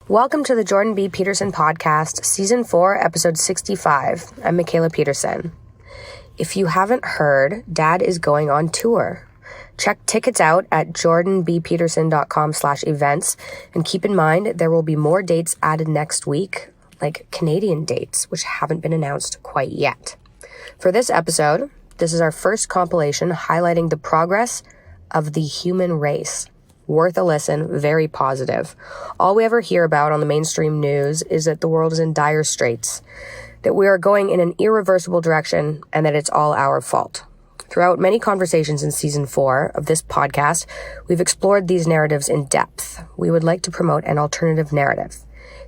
Welcome to the Jordan B. Peterson Podcast, Season 4, Episode 65. I'm Michaela Peterson. If you haven't heard, Dad is going on tour. Check tickets out at jordanbpeterson.com/events, and keep in mind there will be more dates added next week, like Canadian dates, which haven't been announced quite yet. For this episode, this is our first compilation highlighting the progress of the human race. Worth a listen, very positive. All we ever hear about on the mainstream news is that the world is in dire straits, that we are going in an irreversible direction, and that it's all our fault. Throughout many conversations in Season 4 of this podcast, we've explored these narratives in depth. We would like to promote an alternative narrative.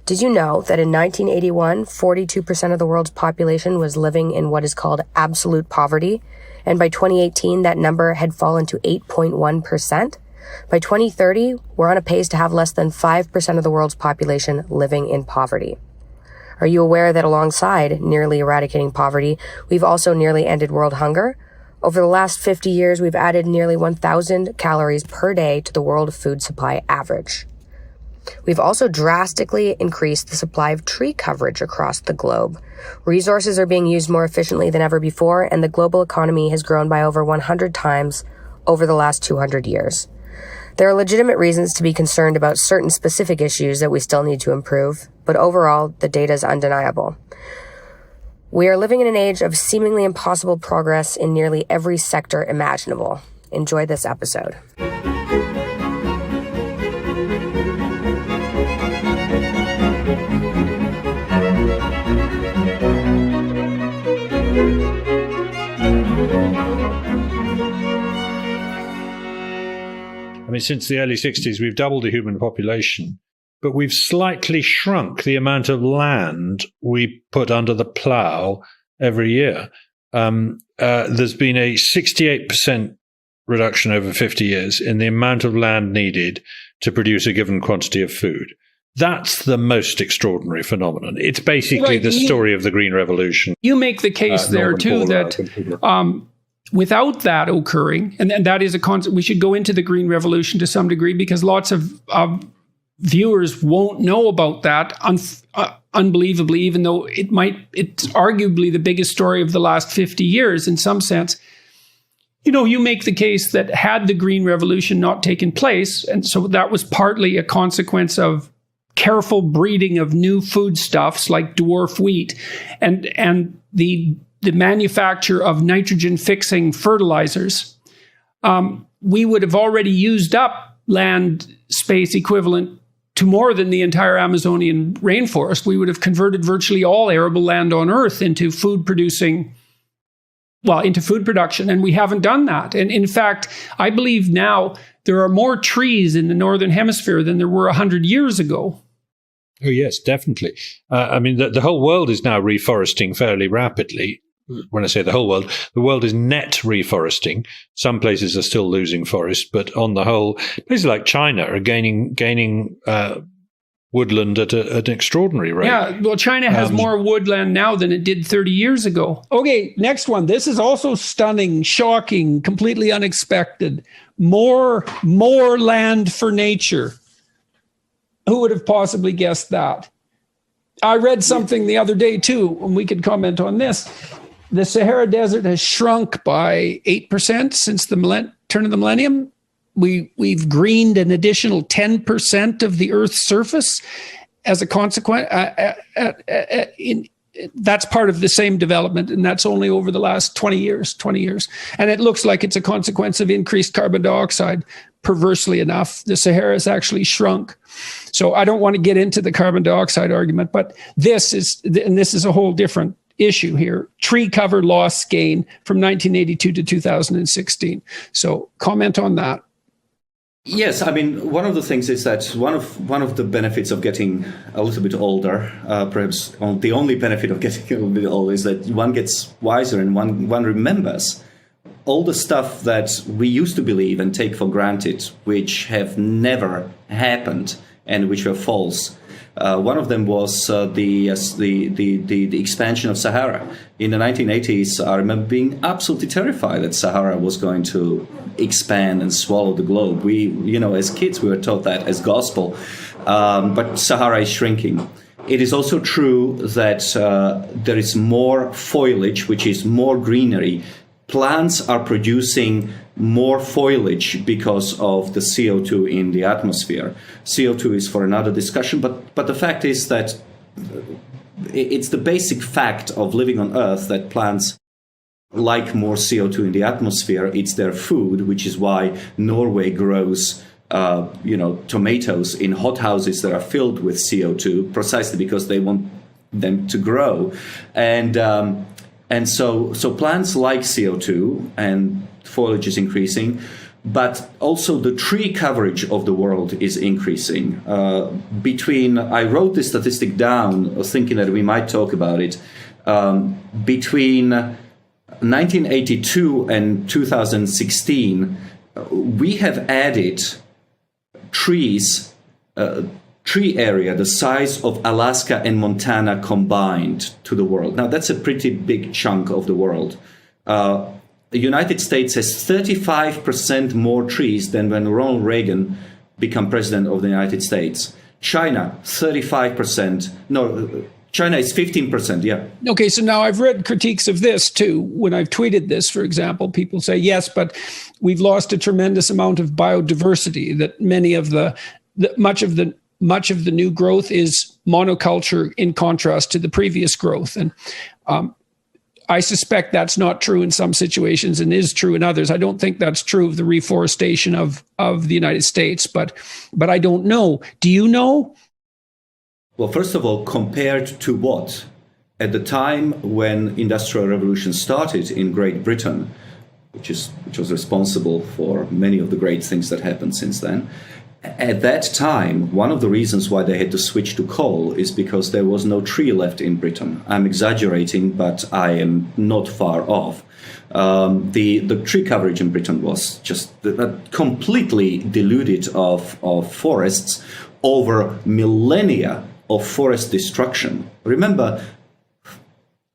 Did you know that in 1981, 42% of the world's population was living in what is called absolute poverty? And by 2018, that number had fallen to 8.1%? By 2030, we're on a pace to have less than 5% of the world's population living in poverty. Are you aware that alongside nearly eradicating poverty, we've also nearly ended world hunger? Over the last 50 years, we've added nearly 1,000 calories per day to the world food supply average. We've also drastically increased the supply of tree coverage across the globe. Resources are being used more efficiently than ever before, and the global economy has grown by over 100 times over the last 200 years. There are legitimate reasons to be concerned about certain specific issues that we still need to improve, but overall, the data is undeniable. We are living in an age of seemingly impossible progress in nearly every sector imaginable. Enjoy this episode. I mean, since the early 60s, we've doubled the human population, but we've slightly shrunk the amount of land we put under the plow every year. There's been a 68% reduction over 50 years in the amount of land needed to produce a given quantity of food. That's the most extraordinary phenomenon. It's basically the story of the Green Revolution. You make the case there, too, that without that occurring, and that is a concept, we should go into the Green Revolution to some degree because lots of viewers won't know about that, unbelievably, even though it's arguably the biggest story of the last 50 years in some sense. You know, you make the case that had the Green Revolution not taken place, and so that was partly a consequence of careful breeding of new foodstuffs like dwarf wheat and the manufacture of nitrogen-fixing fertilizers, we would have already used up land space equivalent to more than the entire Amazonian rainforest. We would have converted virtually all arable land on Earth into food production, and we haven't done that. And in fact, I believe now there are more trees in the Northern Hemisphere than there were 100 years ago. Oh, yes, definitely. I mean, the whole world is now reforesting fairly rapidly. When I say the world is net reforesting. Some places are still losing forest, but on the whole, places like China are gaining woodland at an extraordinary rate. Yeah, well, China has more woodland now than it did 30 years ago. Okay, next one. This is also stunning, shocking, completely unexpected. More land for nature. Who would have possibly guessed that? I read something the other day, too, and we could comment on this. The Sahara Desert has shrunk by 8% since the turn of the millennium. We've greened an additional 10% of the Earth's surface as a consequence. That's part of the same development, and that's only over the last 20 years. And it looks like it's a consequence of increased carbon dioxide. Perversely enough, the Sahara has actually shrunk. So I don't want to get into the carbon dioxide argument, but this is a whole different issue here. Tree cover loss gain from 1982 to 2016. So comment on that. Yes, I mean, one of the things is that one of the benefits of getting a little bit older, perhaps the only benefit of getting a little bit older, is that one gets wiser and one remembers all the stuff that we used to believe and take for granted, which have never happened and which were false. One of them was the expansion of Sahara. In the 1980s, I remember being absolutely terrified that Sahara was going to expand and swallow the globe. We, as kids, we were taught that as gospel. but Sahara is shrinking. It is also true that there is more foliage, which is more greenery. Plants are producing more foliage because of the CO2 in the atmosphere. CO2 is for another discussion, but the fact is that it's the basic fact of living on Earth that plants like more CO2 in the atmosphere. It's their food, which is why Norway grows tomatoes in hothouses that are filled with CO2, precisely because they want them to grow. And so plants like CO2, and foliage is increasing, but also the tree coverage of the world is increasing. I wrote this statistic down, thinking that we might talk about it. Between 1982 and 2016, we have added tree area the size of Alaska and Montana combined to the world. Now, that's a pretty big chunk of the world. The United States has 35% more trees than when Ronald Reagan became president of the United States. China, 35%. No, China is 15%, yeah. Okay, so now I've read critiques of this too. When I've tweeted this, for example, people say, yes, but we've lost a tremendous amount of biodiversity, that much of the new growth is monoculture in contrast to the previous growth. And I suspect that's not true in some situations and is true in others. I don't think that's true of the reforestation of the United States, but I don't know. Do you know? Well, first of all, compared to what? At the time when Industrial Revolution started in Great Britain, which was responsible for many of the great things that happened since then, at that time, one of the reasons why they had to switch to coal is because there was no tree left in Britain. I'm exaggerating, but I am not far off. The tree coverage in Britain was just completely deluded of forests over millennia of forest destruction. Remember,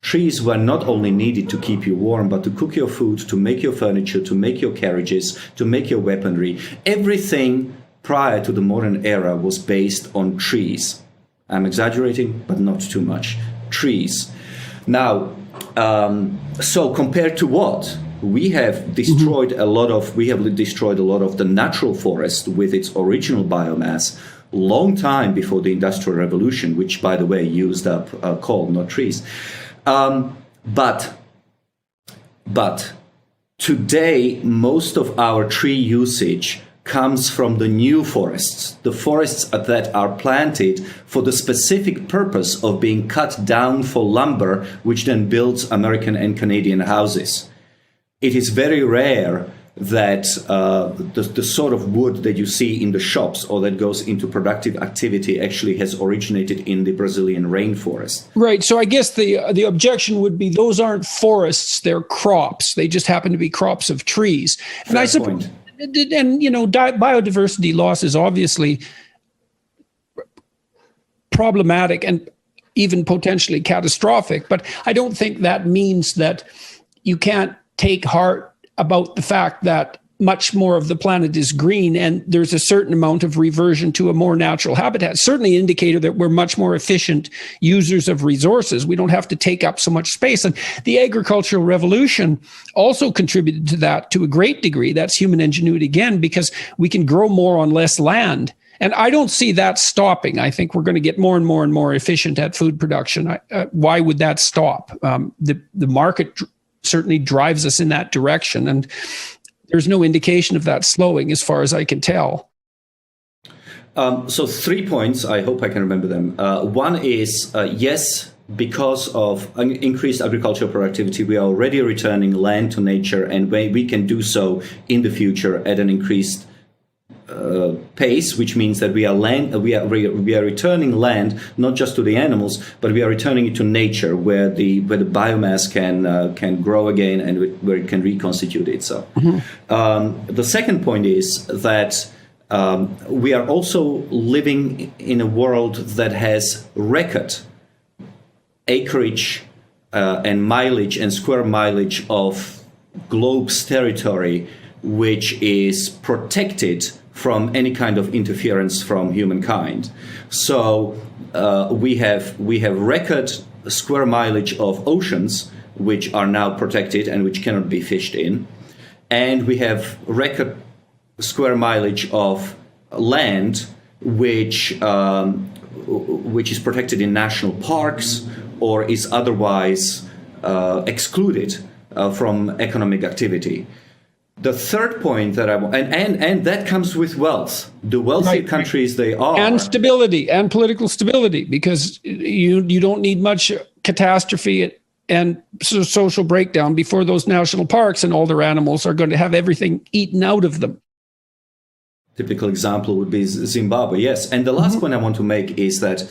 trees were not only needed to keep you warm, but to cook your food, to make your furniture, to make your carriages, to make your weaponry. Everything prior to the modern era was based on trees. I'm exaggerating, but not too much. Trees. Now, so compared to what? We have destroyed a lot of the natural forest with its original biomass long time before the Industrial Revolution, which, by the way, used up coal, not trees. But today, most of our tree usage comes from the new forests, the forests that are planted for the specific purpose of being cut down for lumber, which then builds American and Canadian houses. It is very rare that the sort of wood that you see in the shops or that goes into productive activity actually has originated in the Brazilian rainforest. Right. So I guess the objection would be those aren't forests, they're crops. They just happen to be crops of trees. And I suppose, and biodiversity loss is obviously problematic and even potentially catastrophic, but I don't think that means that you can't take heart about the fact that much more of the planet is green and there's a certain amount of reversion to a more natural habitat. Certainly an indicator that we're much more efficient users of resources. We don't have to take up so much space. And the agricultural revolution also contributed to that to a great degree. That's human ingenuity again, because we can grow more on less land. And I don't see that stopping. I think we're going to get more and more and more efficient at food production. Why would that stop? The market certainly drives us in that direction. And there's no indication of that slowing as far as I can tell. So 3 points, I hope I can remember them. One is, yes, because of increased agricultural productivity, we are already returning land to nature, and we can do so in the future at an increased pace, which means that we are returning land not just to the animals, but we are returning it to nature, where the biomass can grow again and where it can reconstitute itself. Mm-hmm. The second point is that we are also living in a world that has record acreage and mileage and square mileage of globe's territory, which is protected from any kind of interference from humankind. So we have record square mileage of oceans which are now protected and which cannot be fished in, and we have record square mileage of land which is protected in national parks or is otherwise excluded from economic activity. The third point that I want, and that comes with wealth. The wealthy countries they are, and stability and political stability, because you don't need much catastrophe and social breakdown before those national parks and all their animals are going to have everything eaten out of them. Typical example would be Zimbabwe, yes. And the last point I want to make is that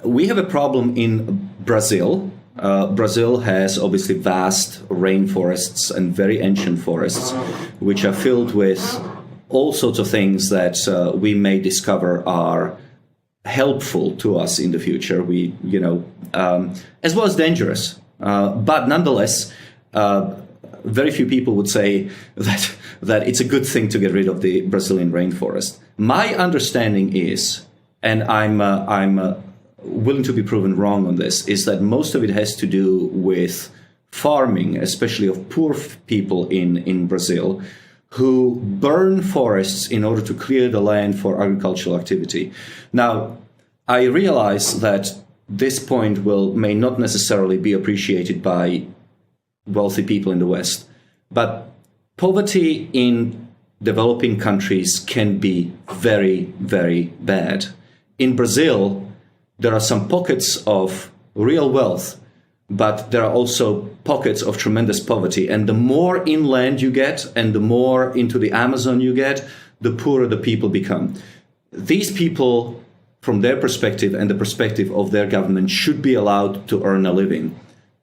we have a problem in Brazil. Brazil has obviously vast rainforests and very ancient forests, which are filled with all sorts of things that we may discover are helpful to us in the future. As well as dangerous, but nonetheless, very few people would say that it's a good thing to get rid of the Brazilian rainforest. My understanding is, and I'm willing to be proven wrong on this, is that most of it has to do with farming, especially of poor people in Brazil, who burn forests in order to clear the land for agricultural activity. Now, I realize that this point may not necessarily be appreciated by wealthy people in the West, but poverty in developing countries can be very, very bad. In Brazil, there are some pockets of real wealth, but there are also pockets of tremendous poverty. And the more inland you get and the more into the Amazon you get, the poorer the people become. These people, from their perspective and the perspective of their government, should be allowed to earn a living.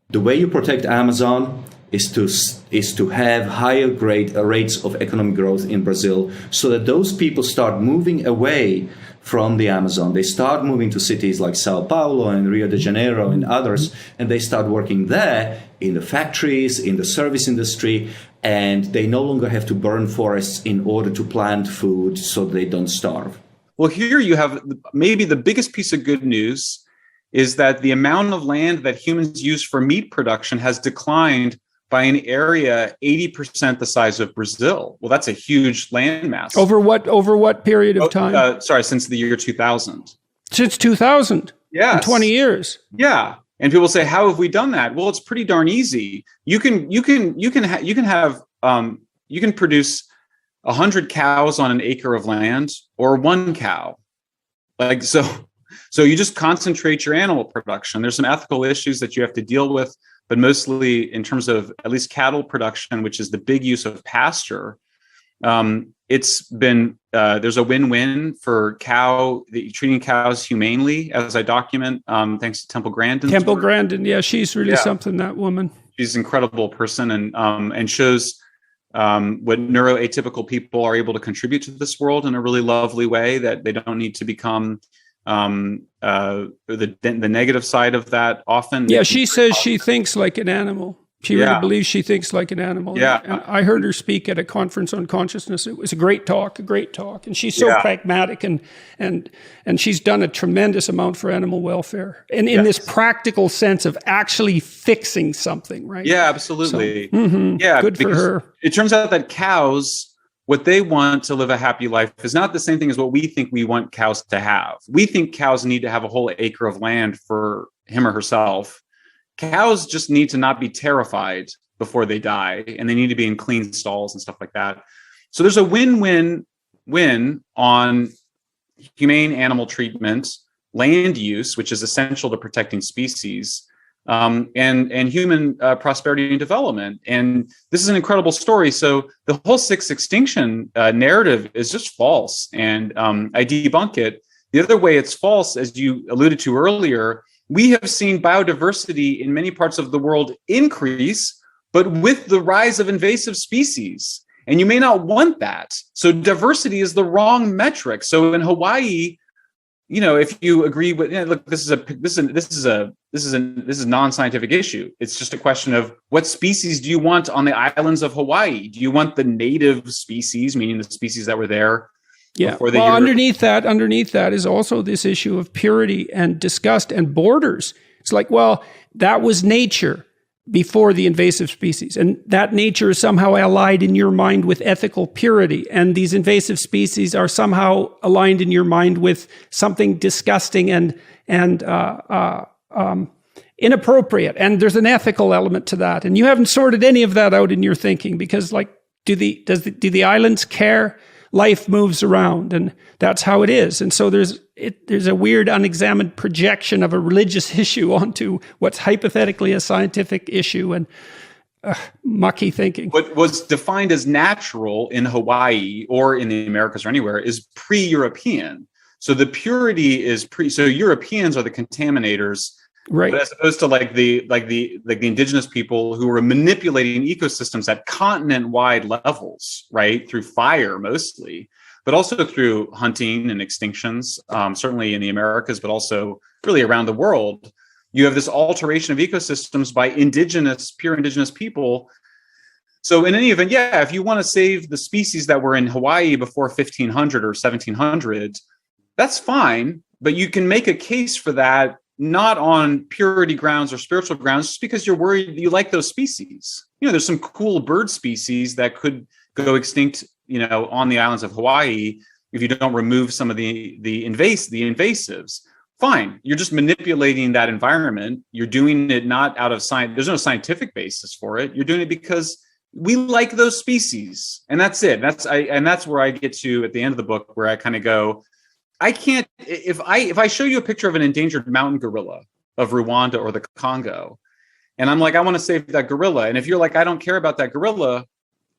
The way you protect Amazon is to have higher rates of economic growth in Brazil, so that those people start moving away from the Amazon. They start moving to cities like Sao Paulo and Rio de Janeiro and others, and they start working there in the factories, in the service industry, and they no longer have to burn forests in order to plant food so they don't starve. Well, here you have maybe the biggest piece of good news is that the amount of land that humans use for meat production has declined by an area 80% the size of Brazil. Well, that's a huge landmass. Over what period of time? Since the year 2000. Since 2000? Yeah. 20 years. Yeah. And people say, how have we done that? Well, it's pretty darn easy. You can produce 100 cows on an acre of land or one cow. So you just concentrate your animal production. There's some ethical issues that you have to deal with, but mostly in terms of at least cattle production, which is the big use of pasture, it's been, there's a win-win for treating cows humanely, as I document, thanks to Temple Grandin. Temple Grandin, yeah, she's really something, that woman. She's an incredible person and shows what neuroatypical people are able to contribute to this world in a really lovely way, that they don't need to become the negative side of that often. Yeah, she says she thinks like an animal. She really believes she thinks like an animal. Yeah. And I heard her speak at a conference on consciousness. It was a great talk. And she's so pragmatic and she's done a tremendous amount for animal welfare. And in this practical sense of actually fixing something, right? Yeah, absolutely. So, yeah, good for her. It turns out that cows, what they want to live a happy life is not the same thing as what we think we want cows to have. We think cows need to have a whole acre of land for him or herself. Cows just need to not be terrified before they die, and they need to be in clean stalls and stuff like that. So there's a win-win-win on humane animal treatment, land use, which is essential to protecting species, and human prosperity and development. And this is an incredible story. So the whole sixth extinction narrative is just false, and I debunk it. The other way it's false, as you alluded to earlier, we have seen biodiversity in many parts of the world increase, but with the rise of invasive species. And you may not want that. So diversity is the wrong metric. So in Hawaii, if you agree with, look, this is a non-scientific issue. It's just a question of what species do you want on the islands of Hawaii? Do you want the native species, meaning the species that were there Yeah. Well, underneath that is also this issue of purity and disgust and borders. It's like, well, that was nature before the invasive species. And that nature is somehow allied in your mind with ethical purity. And these invasive species are somehow aligned in your mind with something disgusting and inappropriate. And there's an ethical element to that. And you haven't sorted any of that out in your thinking because, like, do the islands care? Life moves around, and that's how it is. And so there's a weird unexamined projection of a religious issue onto what's hypothetically a scientific issue, and mucky thinking. What was defined as natural in Hawaii or in the Americas or anywhere is pre-European. So the purity is so Europeans are the contaminators. Right. But as opposed to like the indigenous people who were manipulating ecosystems at continent-wide levels, right, through fire mostly, but also through hunting and extinctions, certainly in the Americas, but also really around the world. You have this alteration of ecosystems by pure indigenous people. So in any event, yeah, if you want to save the species that were in Hawaii before 1500 or 1700, that's fine, but you can make a case for that not on purity grounds or spiritual grounds, just because you're worried you like those species. There's some cool bird species that could go extinct, on the islands of Hawaii if you don't remove some of the invasives. Fine. You're just manipulating that environment. You're doing it not out of science. There's no scientific basis for it. You're doing it because we like those species. And that's it. And that's where I get to at the end of the book, where I kind of go, I can't, if I show you a picture of an endangered mountain gorilla of Rwanda or the Congo, and I'm like, I want to save that gorilla. And if you're like, I don't care about that gorilla,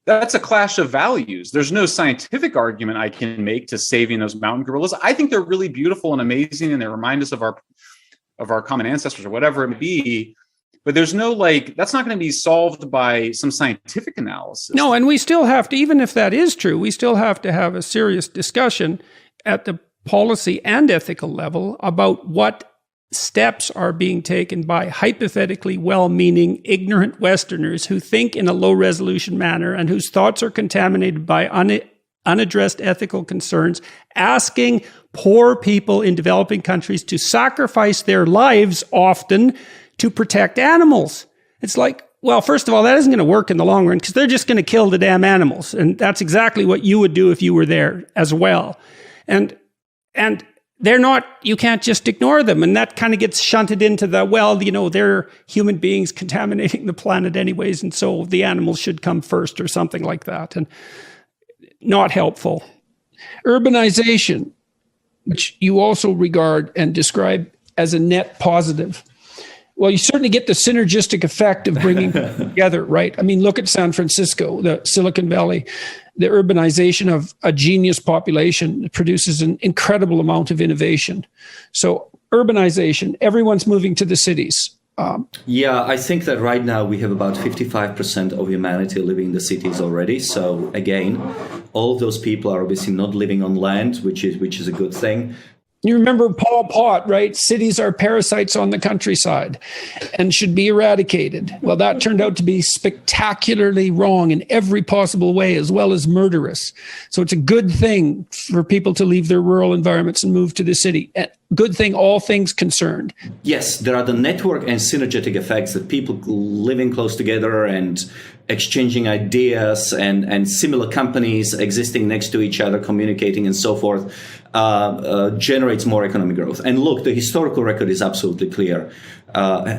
that's a clash of values. There's no scientific argument I can make to saving those mountain gorillas. I think they're really beautiful and amazing, and they remind us of our common ancestors or whatever it may be. But there's no, that's not going to be solved by some scientific analysis. No, and we still have to, even if that is true, we still have to have a serious discussion at the policy and ethical level about what steps are being taken by hypothetically well-meaning ignorant Westerners who think in a low-resolution manner and whose thoughts are contaminated by unaddressed ethical concerns, asking poor people in developing countries to sacrifice their lives often to protect animals. It's like, well, first of all, that isn't going to work in the long run because they're just going to kill the damn animals. And that's exactly what you would do if you were there as well. And they're not, you can't just ignore them. And that kind of gets shunted into they're human beings contaminating the planet anyways. And so the animals should come first or something like that. And not helpful. Urbanization, which you also regard and describe as a net positive. Well, you certainly get the synergistic effect of bringing together, right? I mean, look at San Francisco, the Silicon Valley. The urbanization of a genius population produces an incredible amount of innovation. So urbanization, everyone's moving to the cities. Yeah, I think that right now we have about 55% of humanity living in the cities already. So again, all of those people are obviously not living on land, which is a good thing. You remember Pol Pot, right? Cities are parasites on the countryside and should be eradicated. Well, that turned out to be spectacularly wrong in every possible way, as well as murderous. So it's a good thing for people to leave their rural environments and move to the city. Good thing, all things concerned. Yes, there are the network and synergetic effects that people living close together and exchanging ideas and similar companies existing next to each other, communicating and so forth, generates more economic growth. And look, the historical record is absolutely clear.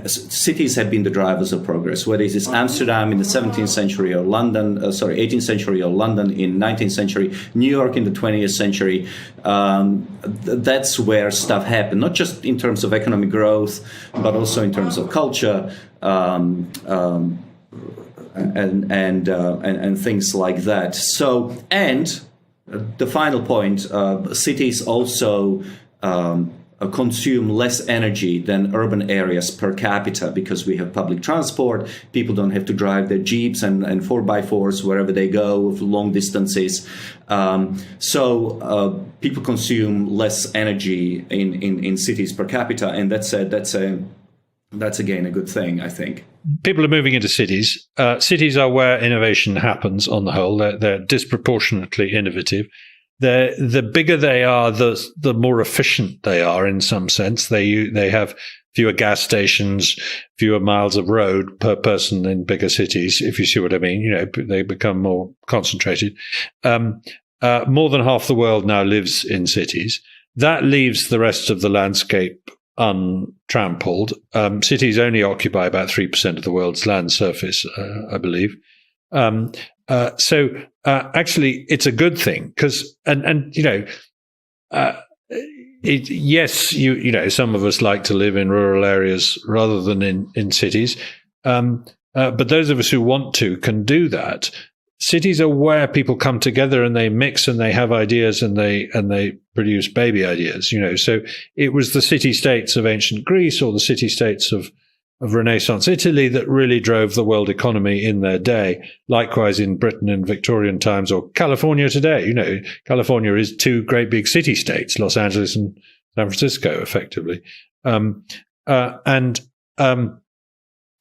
Cities have been the drivers of progress, whether it's Amsterdam in the 17th century or 18th century or London in 19th century, New York in the 20th century. That's where stuff happened, not just in terms of economic growth, but also in terms of culture, and things like that. So, and the final point, cities also consume less energy than urban areas per capita because we have public transport. People don't have to drive their Jeeps and 4x4s wherever they go of long distances. So people consume less energy in cities per capita, and that's again a good thing, I think. People are moving into cities. Cities are where innovation happens on the whole. They're disproportionately innovative. the bigger they are, the more efficient they are in some sense. They have fewer gas stations, fewer miles of road per person in bigger cities, if you see what I mean. They become more concentrated. More than half the world now lives in cities. That leaves the rest of the landscape untrampled. Cities only occupy about 3% of the world's land surface, I believe. So actually, it's a good thing because, yes, some of us like to live in rural areas rather than in cities. But those of us who want to can do that. Cities are where people come together and they mix and they have ideas and they produce baby ideas. So it was the city-states of ancient Greece or the city-states of Renaissance Italy that really drove the world economy in their day. Likewise in Britain in Victorian times, or California today. California is two great big city-states, Los Angeles and San Francisco, effectively.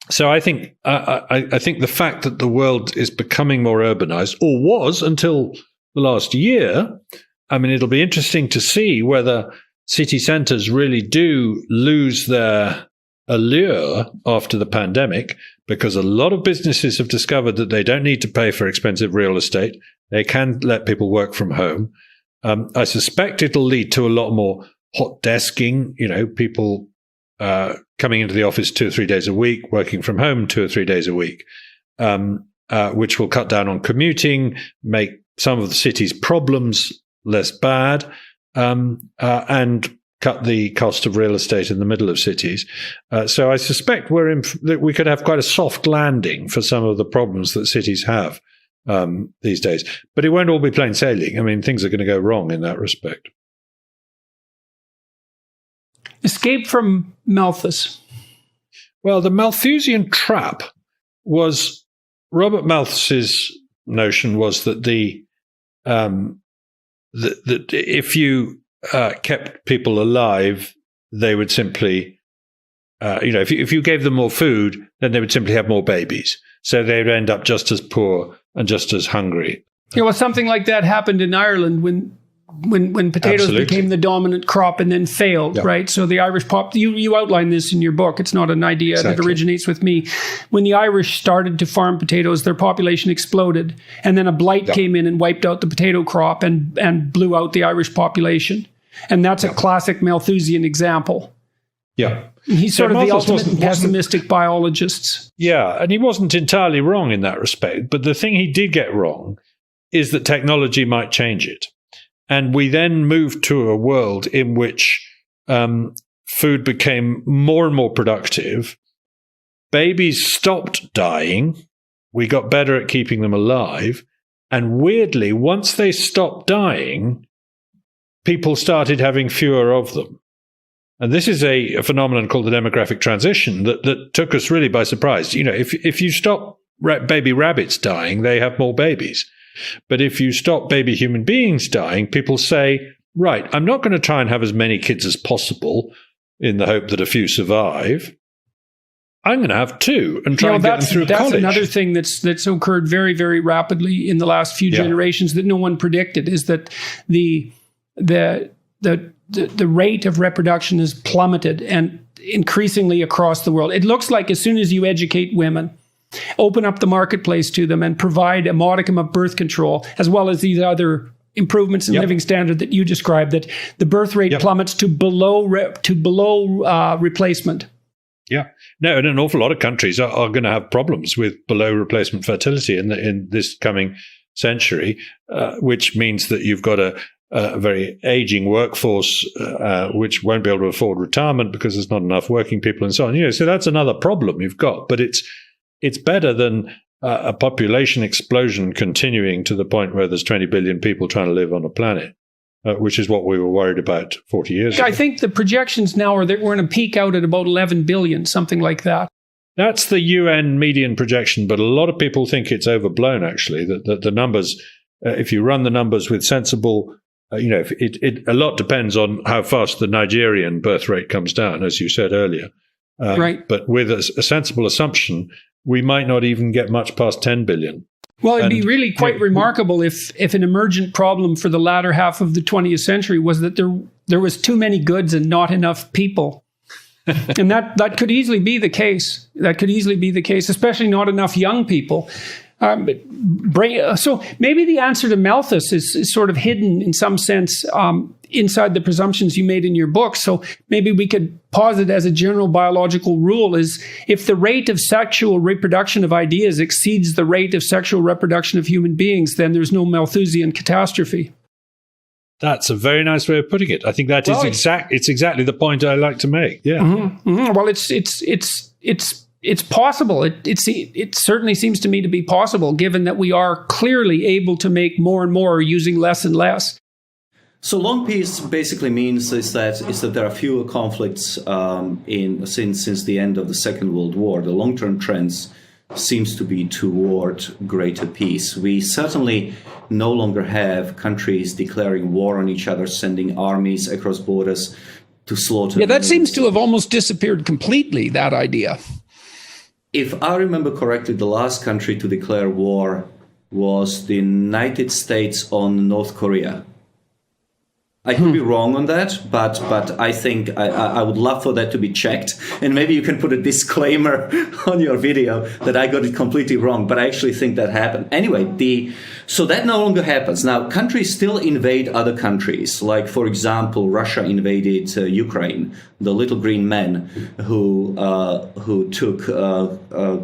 So I think the fact that the world is becoming more urbanized, or was until the last year, it'll be interesting to see whether city centers really do lose their allure after the pandemic, because a lot of businesses have discovered that they don't need to pay for expensive real estate. They can let people work from home. I suspect it'll lead to a lot more hot desking, people coming into the office 2 or 3 days a week, working from home 2 or 3 days a week, which will cut down on commuting, make some of the city's problems less bad, and cut the cost of real estate in the middle of cities. So I suspect that we could have quite a soft landing for some of the problems that cities have these days. But it won't all be plain sailing. Things are going to go wrong in that respect. Escape from Malthus. Well, the Malthusian trap was Robert Malthus's notion was that that if you kept people alive, they would simply, if you gave them more food, then they would simply have more babies. So they would end up just as poor and just as hungry. Something like that happened in Ireland when potatoes Absolutely. became the dominant crop and then failed, Yep. right? So the Irish you outline this in your book. It's not an idea that originates with me. When the Irish started to farm potatoes, their population exploded. And then a blight came in and wiped out the potato crop and blew out the Irish population. And that's a classic Malthusian example. Yeah. He's sort of the Malthus ultimate pessimistic biologist. Yeah, and he wasn't entirely wrong in that respect. But the thing he did get wrong is that technology might change it. And we then moved to a world in which food became more and more productive. Babies stopped dying. We got better at keeping them alive. And weirdly, once they stopped dying, people started having fewer of them. And this is a phenomenon called the demographic transition that took us really by surprise. If you stop baby rabbits dying, they have more babies. But if you stop baby human beings dying, people say, right, I'm not going to try and have as many kids as possible in the hope that a few survive. I'm going to have 2 and try and get them through college. That's another thing that's occurred very, very rapidly in the last few generations that no one predicted, is that the rate of reproduction has plummeted, and increasingly across the world. It looks like as soon as you educate women, open up the marketplace to them and provide a modicum of birth control, as well as these other improvements in living standard that you described, that the birth rate plummets to below replacement. Yeah. No, and an awful lot of countries are going to have problems with below replacement fertility in this coming century, which means that you've got a very aging workforce, which won't be able to afford retirement because there's not enough working people and so on. So that's another problem you've got. But it's better than a population explosion continuing to the point where there's 20 billion people trying to live on a planet, which is what we were worried about 40 years ago. I think the projections now are that we're going to peak out at about 11 billion, something like that. That's the UN median projection, but a lot of people think it's overblown, actually, that the numbers, if you run the numbers with sensible, a lot depends on how fast the Nigerian birth rate comes down, as you said earlier. Right. But with a sensible assumption, we might not even get much past 10 billion. Well, it'd be really quite remarkable if an emergent problem for the latter half of the 20th century was that there was too many goods and not enough people. And that could easily be the case. That could easily be the case, especially not enough young people. So maybe the answer to Malthus is sort of hidden in some sense inside the presumptions you made in your book. So maybe we could posit as a general biological rule is if the rate of sexual reproduction of ideas exceeds the rate of sexual reproduction of human beings, then there's no Malthusian catastrophe. That's a very nice way of putting it. I think that is it's exactly the point I like to make. Yeah. Mm-hmm, mm-hmm. Well, it's possible. It certainly seems to me to be possible, given that we are clearly able to make more and more using less and less. So long peace basically means is that there are fewer conflicts since the end of the Second World War. The long-term trends seems to be toward greater peace. We certainly no longer have countries declaring war on each other, sending armies across borders to slaughter. Yeah, that seems to have almost disappeared completely, that idea. If I remember correctly, the last country to declare war was the United States on North Korea. I could be wrong on that, but I think I would love for that to be checked. And maybe you can put a disclaimer on your video that I got it completely wrong, but I actually think that happened. Anyway, so that no longer happens. Now, countries still invade other countries. Like, for example, Russia invaded Ukraine, the little green men who took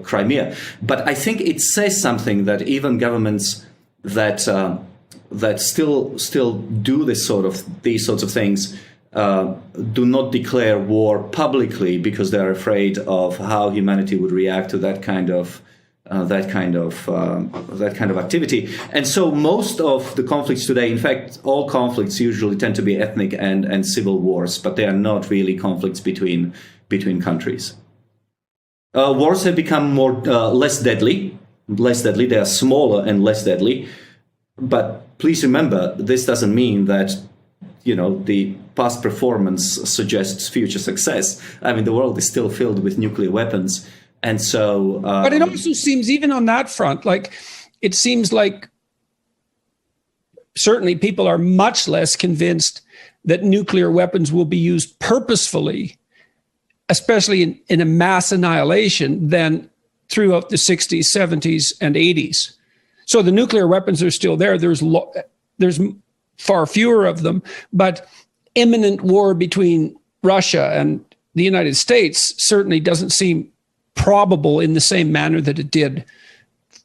Crimea. But I think it says something that even governments that still do these sorts of things do not declare war publicly because they're afraid of how humanity would react to that kind of activity. And so most of the conflicts today, in fact, all conflicts usually tend to be ethnic and civil wars, but they are not really conflicts between countries. Wars have become less deadly. They are smaller and less deadly. But please remember, this doesn't mean that, the past performance suggests future success. I mean, the world is still filled with nuclear weapons. And so... but it also seems, even on that front, it seems like certainly people are much less convinced that nuclear weapons will be used purposefully, especially in a mass annihilation, than throughout the 60s, 70s, and 80s. So the nuclear weapons are still there. There's far fewer of them, but imminent war between Russia and the United States certainly doesn't seem probable in the same manner that it did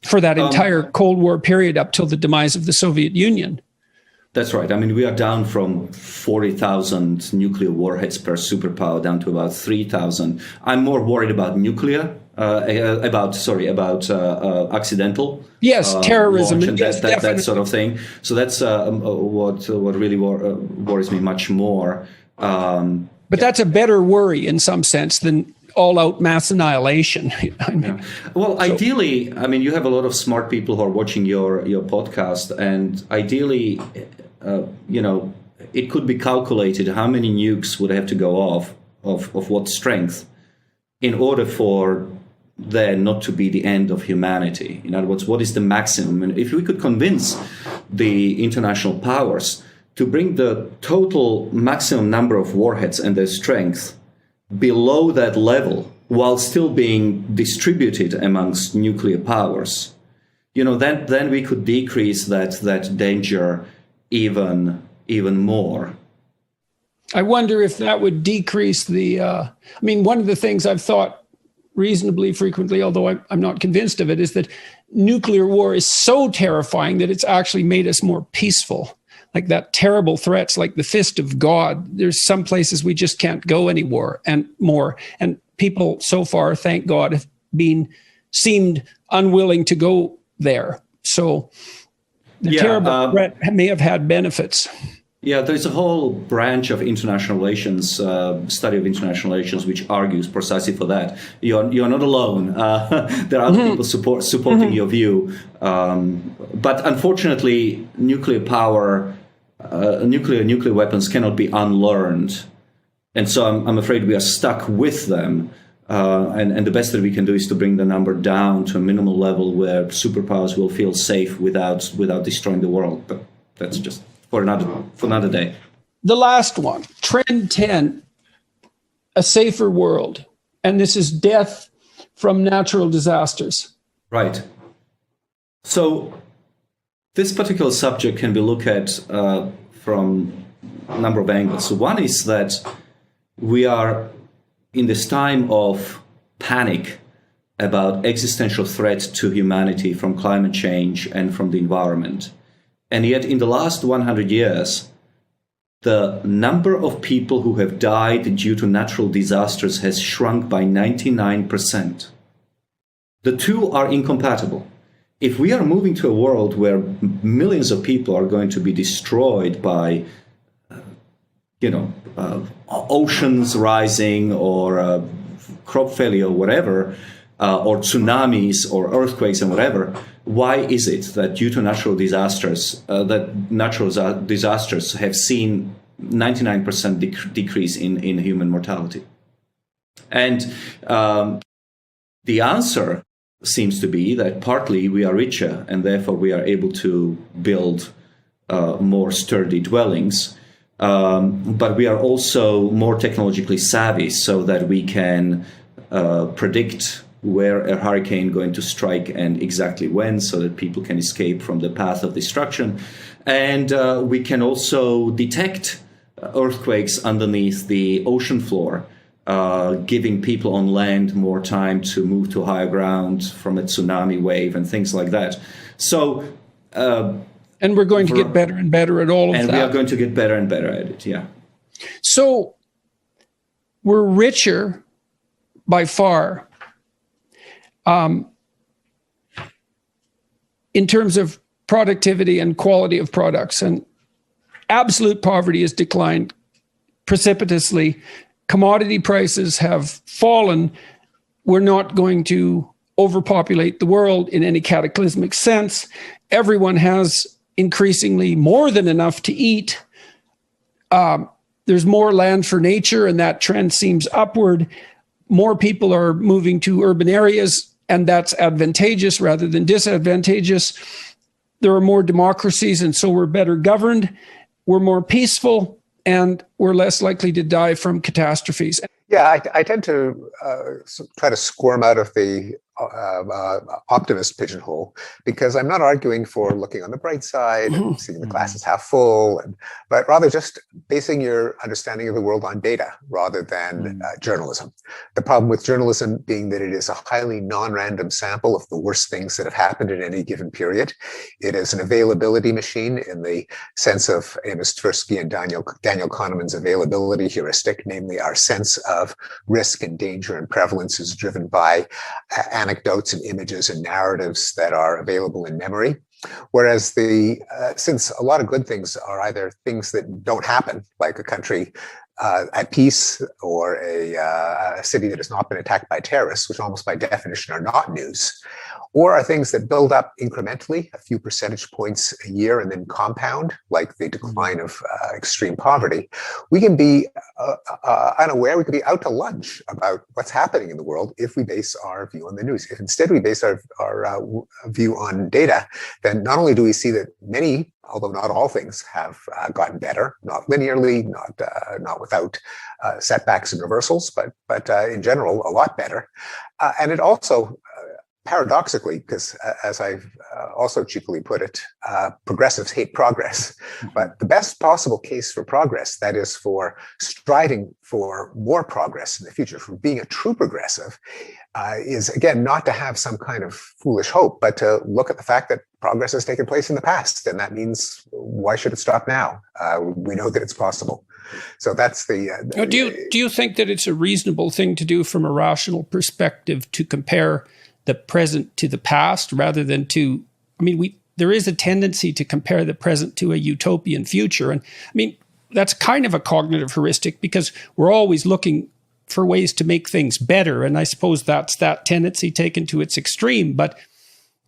for that entire Cold War period up till the demise of the Soviet Union. That's right. I mean, we are down from 40,000 nuclear warheads per superpower down to about 3,000. I'm more worried about nuclear. About accidental terrorism and that sort of thing. So that's what really worries me much more. But that's a better worry in some sense than all-out mass annihilation. Well, ideally, I mean, you have a lot of smart people who are watching your podcast, and ideally, it could be calculated how many nukes would have to go off of what strength in order for there not to be the end of humanity. In other words, what is the maximum? And if we could convince the international powers to bring the total maximum number of warheads and their strength below that level while still being distributed amongst nuclear powers, then we could decrease that danger even more. I wonder if that would decrease one of the things I've thought reasonably frequently, although I'm not convinced of it, is that nuclear war is so terrifying that it's actually made us more peaceful. Like that terrible threats, like the fist of God. There's some places we just can't go anymore and more. And people so far, thank God, have seemed unwilling to go there. So the terrible threat may have had benefits. Yeah, there's a whole branch of international relations, study of international relations, which argues precisely for that. You're not alone. There are other people supporting your view. But unfortunately, nuclear weapons cannot be unlearned. And so I'm afraid we are stuck with them And the best that we can do is to bring the number down to a minimal level where superpowers will feel safe without destroying the world. But that's just for another day. The last one, trend 10, a safer world. And this is death from natural disasters. Right. So this particular subject can be looked at from a number of angles. So one is that we are in this time of panic about existential threat to humanity from climate change and from the environment. And yet in the last 100 years, the number of people who have died due to natural disasters has shrunk by 99%. The two are incompatible. If we are moving to a world where millions of people are going to be destroyed by, oceans rising or crop failure or whatever, or tsunamis or earthquakes and whatever, why is it that due to natural disasters, have seen 99% decrease in human mortality? And the answer seems to be that partly we are richer and therefore we are able to build more sturdy dwellings, but we are also more technologically savvy so that we can predict where a hurricane going to strike and exactly when, so that people can escape from the path of destruction. And we can also detect earthquakes underneath the ocean floor, giving people on land more time to move to higher ground from a tsunami wave and things like that. So, and we're going to get better and better at all of that. And we are going to get better and better at it, yeah. So we're richer by far in terms of productivity and quality of products. And absolute poverty has declined precipitously. Commodity prices have fallen. We're not going to overpopulate the world in any cataclysmic sense. Everyone has increasingly more than enough to eat. There's more land for nature, and that trend seems upward. More people are moving to urban areas, and that's advantageous rather than disadvantageous. There are more democracies, and so we're better governed. We're more peaceful, and we're less likely to die from catastrophes. Yeah, I tend to try to squirm out of the optimist pigeonhole, because I'm not arguing for looking on the bright side and seeing the glass is half full, but rather just basing your understanding of the world on data rather than journalism. The problem with journalism being that it is a highly non-random sample of the worst things that have happened in any given period. It is an availability machine in the sense of Amos Tversky and Daniel Kahneman's availability heuristic, namely our sense of risk and danger and prevalence is driven by anecdotes and images and narratives that are available in memory. Whereas since a lot of good things are either things that don't happen, like a country at peace or a city that has not been attacked by terrorists, which almost by definition are not news, or are things that build up incrementally, a few percentage points a year and then compound, like the decline of extreme poverty, we can be unaware, we could be out to lunch about what's happening in the world if we base our view on the news. If instead we base our view on data, then not only do we see that many, although not all things, have gotten better, not linearly, not without setbacks and reversals, but in general, a lot better. And it also, paradoxically, because as I've also cheekily put it, progressives hate progress. But the best possible case for progress, that is for striving for more progress in the future, for being a true progressive, is, again, not to have some kind of foolish hope, but to look at the fact that progress has taken place in the past. And that means, why should it stop now? We know that it's possible. So that's the... Do you think that it's a reasonable thing to do from a rational perspective to compare the present to the past rather than to, there is a tendency to compare the present to a utopian future. And that's kind of a cognitive heuristic, because we're always looking for ways to make things better. And I suppose that's that tendency taken to its extreme. But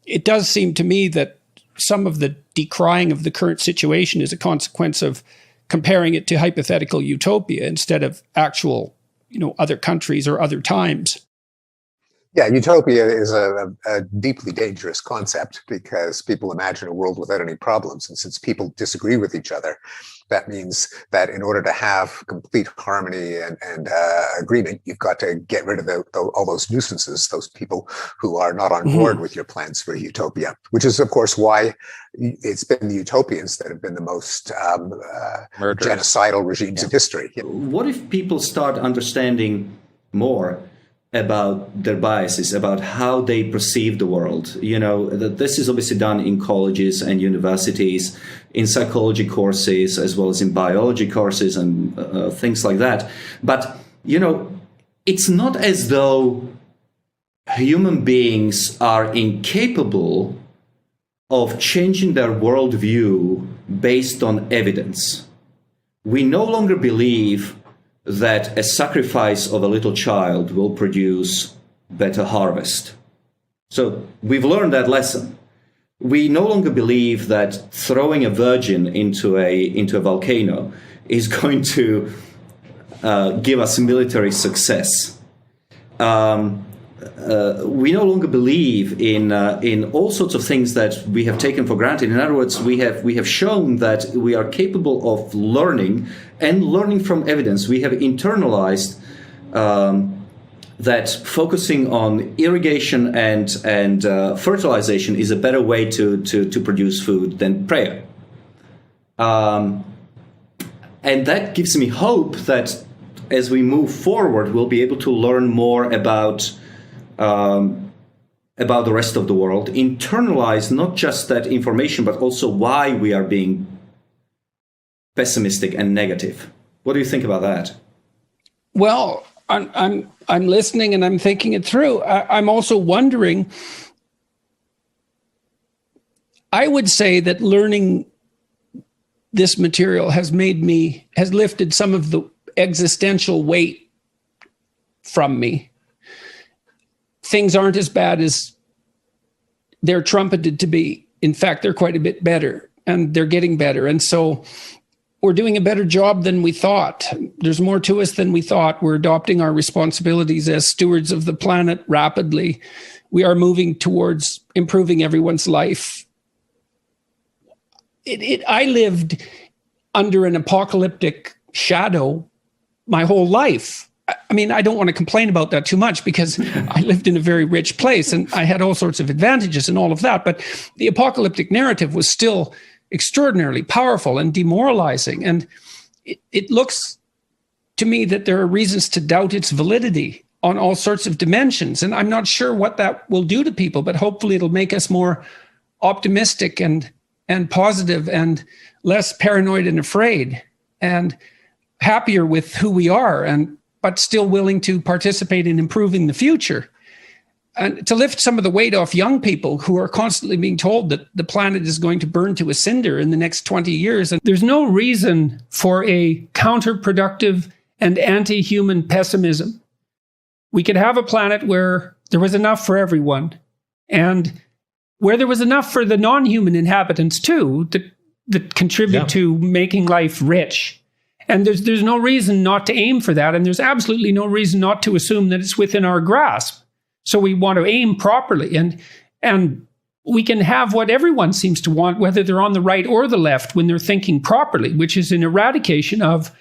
it does seem to me that some of the decrying of the current situation is a consequence of comparing it to hypothetical utopia instead of actual, other countries or other times. Yeah, utopia is a deeply dangerous concept because people imagine a world without any problems. And since people disagree with each other, that means that in order to have complete harmony and agreement, you've got to get rid of all those nuisances, those people who are not on board with your plans for utopia, which is, of course, why it's been the utopians that have been the most genocidal regimes in history. What if people start understanding more about their biases, about how they perceive the world? You know, that this is obviously done in colleges and universities, in psychology courses, as well as in biology courses and things like that. But, you know, it's not as though human beings are incapable of changing their worldview based on evidence. We no longer believe that a sacrifice of a little child will produce better harvest. So we've learned that lesson. We no longer believe that throwing a virgin into a volcano is going to give us military success. We no longer believe in all sorts of things that we have taken for granted. In other words, we have shown that we are capable of learning and learning from evidence. We have internalized that focusing on irrigation and fertilization is a better way to produce food than prayer. And that gives me hope that as we move forward, we'll be able to learn more about the rest of the world, internalize not just that information, but also why we are being pessimistic and negative. What do you think about that? Well, I'm listening and I'm thinking it through. I'm also wondering, I would say that learning this material has lifted some of the existential weight from me. Things aren't as bad as they're trumpeted to be. In fact, they're quite a bit better, and they're getting better. And so we're doing a better job than we thought. There's more to us than we thought. We're adopting our responsibilities as stewards of the planet rapidly. We are moving towards improving everyone's life. I lived under an apocalyptic shadow my whole life. I mean, I don't want to complain about that too much because I lived in a very rich place and I had all sorts of advantages and all of that. But the apocalyptic narrative was still extraordinarily powerful and demoralizing. And it looks to me that there are reasons to doubt its validity on all sorts of dimensions. And I'm not sure what that will do to people, but hopefully it'll make us more optimistic and positive and less paranoid and afraid and happier with who we are, but still willing to participate in improving the future. And to lift some of the weight off young people who are constantly being told that the planet is going to burn to a cinder in the next 20 years. And there's no reason for a counterproductive and anti-human pessimism. We could have a planet where there was enough for everyone and where there was enough for the non-human inhabitants too, that contribute to making life rich. And there's no reason not to aim for that. And there's absolutely no reason not to assume that it's within our grasp. So we want to aim properly. And we can have what everyone seems to want, whether they're on the right or the left, when they're thinking properly, which is an eradication of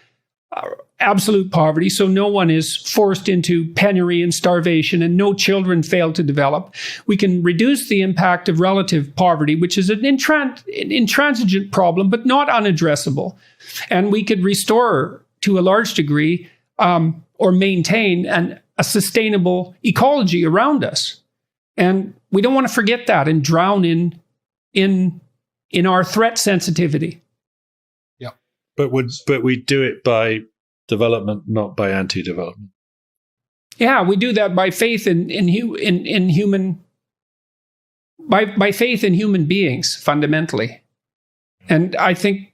absolute poverty. So no one is forced into penury and starvation and no children fail to develop. We can reduce the impact of relative poverty, which is an intransigent problem, but not unaddressable. And we could restore to a large degree or maintain a sustainable ecology around us. And we don't want to forget that and drown in our threat sensitivity. Yeah. But we do it by development, not by anti-development. Yeah, we do that by faith in human by faith in human beings fundamentally. And I think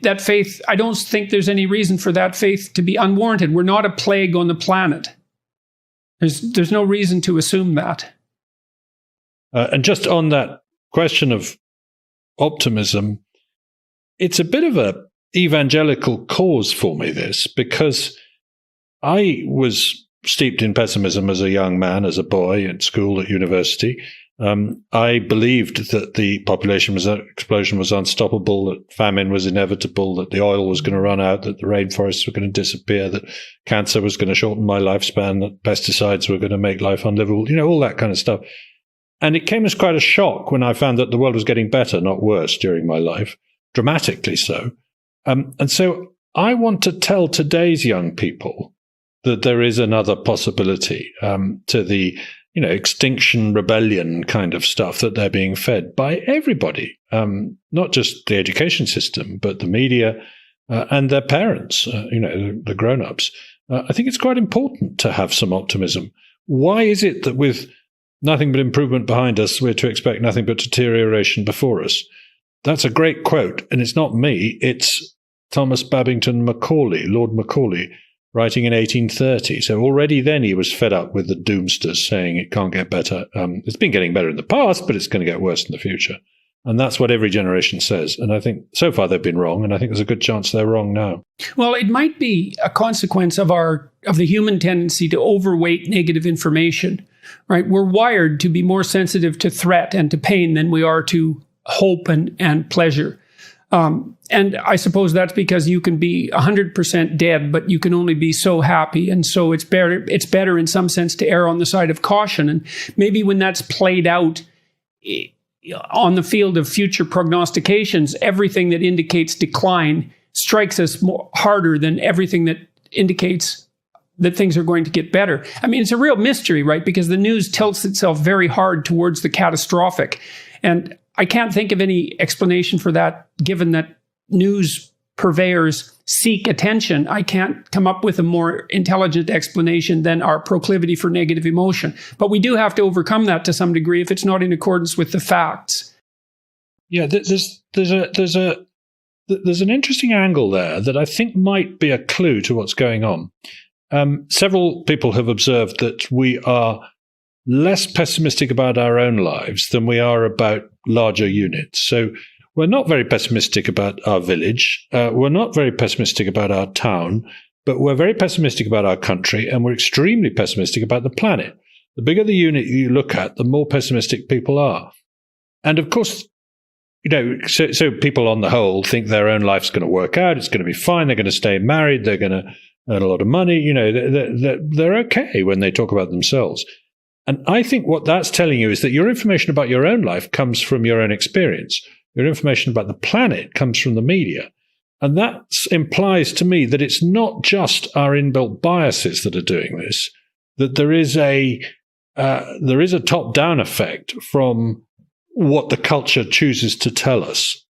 that faith, I don't think there's any reason for that faith to be unwarranted. We're not a plague on the planet. There's no reason to assume that. And just on that question of optimism, it's a bit of a evangelical cause for me, this, because I was steeped in pessimism as a young man, as a boy at school, at university. I believed that the population explosion was unstoppable, that famine was inevitable, that the oil was going to run out, that the rainforests were going to disappear, that cancer was going to shorten my lifespan, that pesticides were going to make life unlivable, all that kind of stuff. And it came as quite a shock when I found that the world was getting better, not worse, during my life, dramatically so. And so I want to tell today's young people that there is another possibility to the extinction rebellion kind of stuff that they're being fed by everybody, not just the education system, but the media and their parents, the grown-ups. I think it's quite important to have some optimism. Why is it that with nothing but improvement behind us, we're to expect nothing but deterioration before us? That's a great quote, and it's not me. It's Thomas Babington Macaulay, Lord Macaulay, writing in 1830. So already then he was fed up with the doomsters saying it can't get better. It's been getting better in the past, but it's going to get worse in the future. And that's what every generation says. And I think so far they've been wrong, and I think there's a good chance they're wrong now. Well, it might be a consequence of the human tendency to overweight negative information, right? We're wired to be more sensitive to threat and to pain than we are to hope and pleasure. And I suppose that's because you can be 100% dead, but you can only be so happy. And so it's better in some sense to err on the side of caution. And maybe when that's played out on the field of future prognostications, everything that indicates decline strikes us harder than everything that indicates that things are going to get better. I mean, it's a real mystery, right? Because the news tilts itself very hard towards the catastrophic. And I can't think of any explanation for that, given that news purveyors seek attention. I can't come up with a more intelligent explanation than our proclivity for negative emotion. But we do have to overcome that to some degree if it's not in accordance with the facts. Yeah, there's an interesting angle there that I think might be a clue to what's going on. Several people have observed that we are less pessimistic about our own lives than we are about larger units. So we're not very pessimistic about our village. We're not very pessimistic about our town, but we're very pessimistic about our country, and we're extremely pessimistic about the planet. The bigger the unit you look at, the more pessimistic people are. And of course, so people on the whole think their own life's going to work out. It's going to be fine. They're going to stay married. They're going to earn a lot of money. They're okay when they talk about themselves. And I think what that's telling you is that your information about your own life comes from your own experience. Your information about the planet comes from the media. And that implies to me that it's not just our inbuilt biases that are doing this, that there is a top-down effect from what the culture chooses to tell us.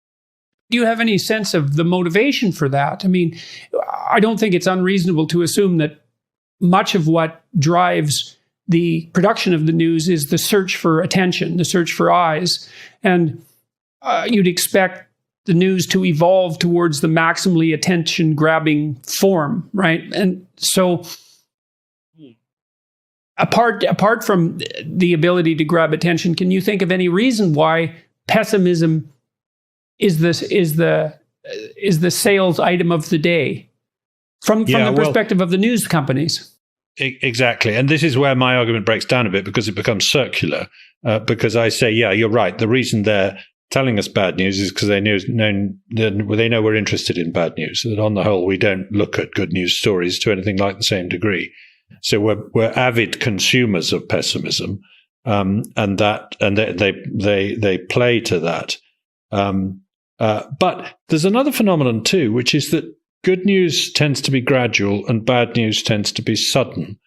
Do you have any sense of the motivation for that? I mean, I don't think it's unreasonable to assume that much of what drives the production of the news is the search for attention, the search for eyes. And you'd expect the news to evolve towards the maximally attention-grabbing form, right? And so apart from the ability to grab attention, can you think of any reason why pessimism is the sales item of the day from the perspective of the news companies? Exactly. And this is where my argument breaks down a bit, because it becomes circular. Because I say, yeah, you're right. The reason they're telling us bad news is because they know we're interested in bad news. That on the whole, we don't look at good news stories to anything like the same degree. So we're avid consumers of pessimism, and they play to that. But there's another phenomenon too, which is that good news tends to be gradual and bad news tends to be sudden.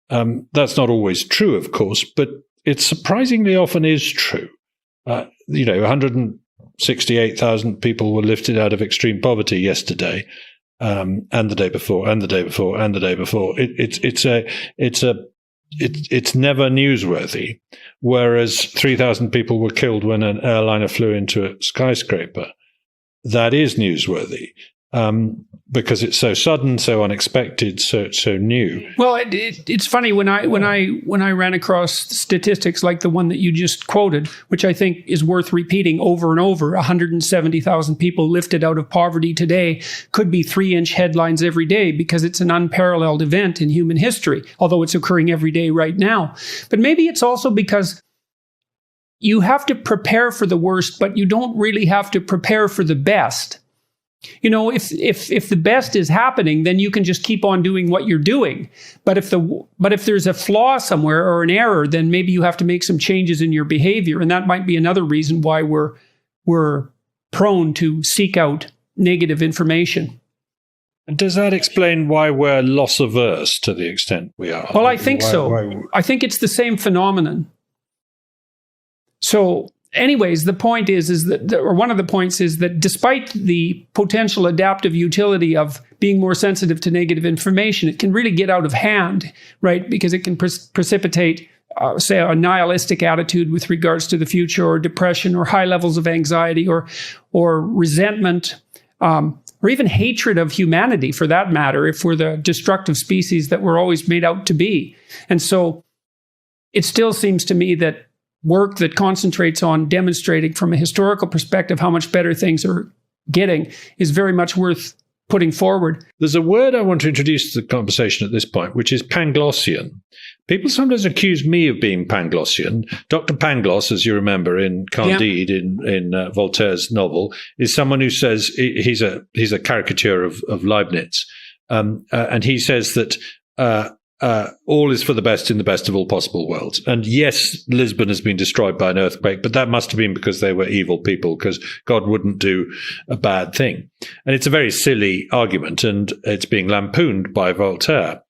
That's not always true, of course, but it surprisingly often is true. 168,000 people were lifted out of extreme poverty yesterday, and the day before, and the day before, and the day before. It's never newsworthy. Whereas 3,000 people were killed when an airliner flew into a skyscraper. That is newsworthy. because it's so sudden, so unexpected, so new. Well, it's funny when I ran across statistics like the one that you just quoted, which I think is worth repeating over and over. 170,000 people lifted out of poverty today could be 3-inch headlines every day because it's an unparalleled event in human history, although it's occurring every day right now. But maybe it's also because you have to prepare for the worst, but you don't really have to prepare for the best. You know, if the best is happening, then you can just keep on doing what you're doing. But if there's a flaw somewhere or an error, then maybe you have to make some changes in your behavior, and that might be another reason why we're prone to seek out negative information. And does that explain why we're loss averse to the extent we are? Well, I think so. I think it's the same phenomenon. So, anyways, the point is that, or one of the points is that despite the potential adaptive utility of being more sensitive to negative information, it can really get out of hand, right? Because it can precipitate, say, a nihilistic attitude with regards to the future, or depression, or high levels of anxiety, or resentment, or even hatred of humanity, for that matter, if we're the destructive species that we're always made out to be. And so it still seems to me that work that concentrates on demonstrating from a historical perspective how much better things are getting is very much worth putting forward. There's a word I want to introduce to the conversation at this point, which is Panglossian. People sometimes accuse me of being Panglossian. Dr. Pangloss, as you remember in Candide, in Voltaire's novel, is someone who says he's a caricature of Leibniz, and he says that all is for the best in the best of all possible worlds. And yes, Lisbon has been destroyed by an earthquake, but that must have been because they were evil people, because God wouldn't do a bad thing. And it's a very silly argument, and it's being lampooned by Voltaire.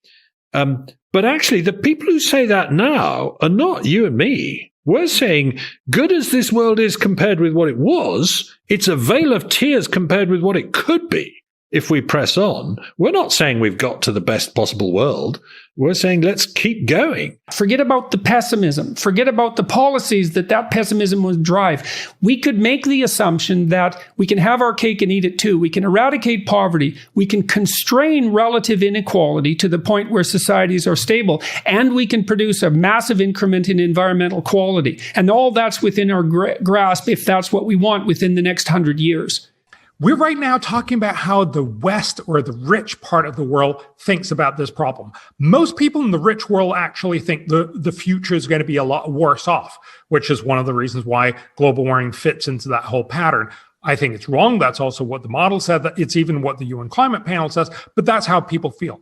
But actually, the people who say that now are not you and me. We're saying, good as this world is compared with what it was, it's a veil of tears compared with what it could be if we press on. We're not saying we've got to the best possible world. We're saying let's keep going. Forget about the pessimism. Forget about the policies that pessimism would drive. We could make the assumption that we can have our cake and eat it too. We can eradicate poverty. We can constrain relative inequality to the point where societies are stable. And we can produce a massive increment in environmental quality. And all that's within our grasp if that's what we want within the next 100 years. We're right now talking about how the West, or the rich part of the world, thinks about this problem. Most people in the rich world actually think the future is going to be a lot worse off, which is one of the reasons why global warming fits into that whole pattern. I think it's wrong. That's also what the model said. That it's even what the UN climate panel says, but that's how people feel.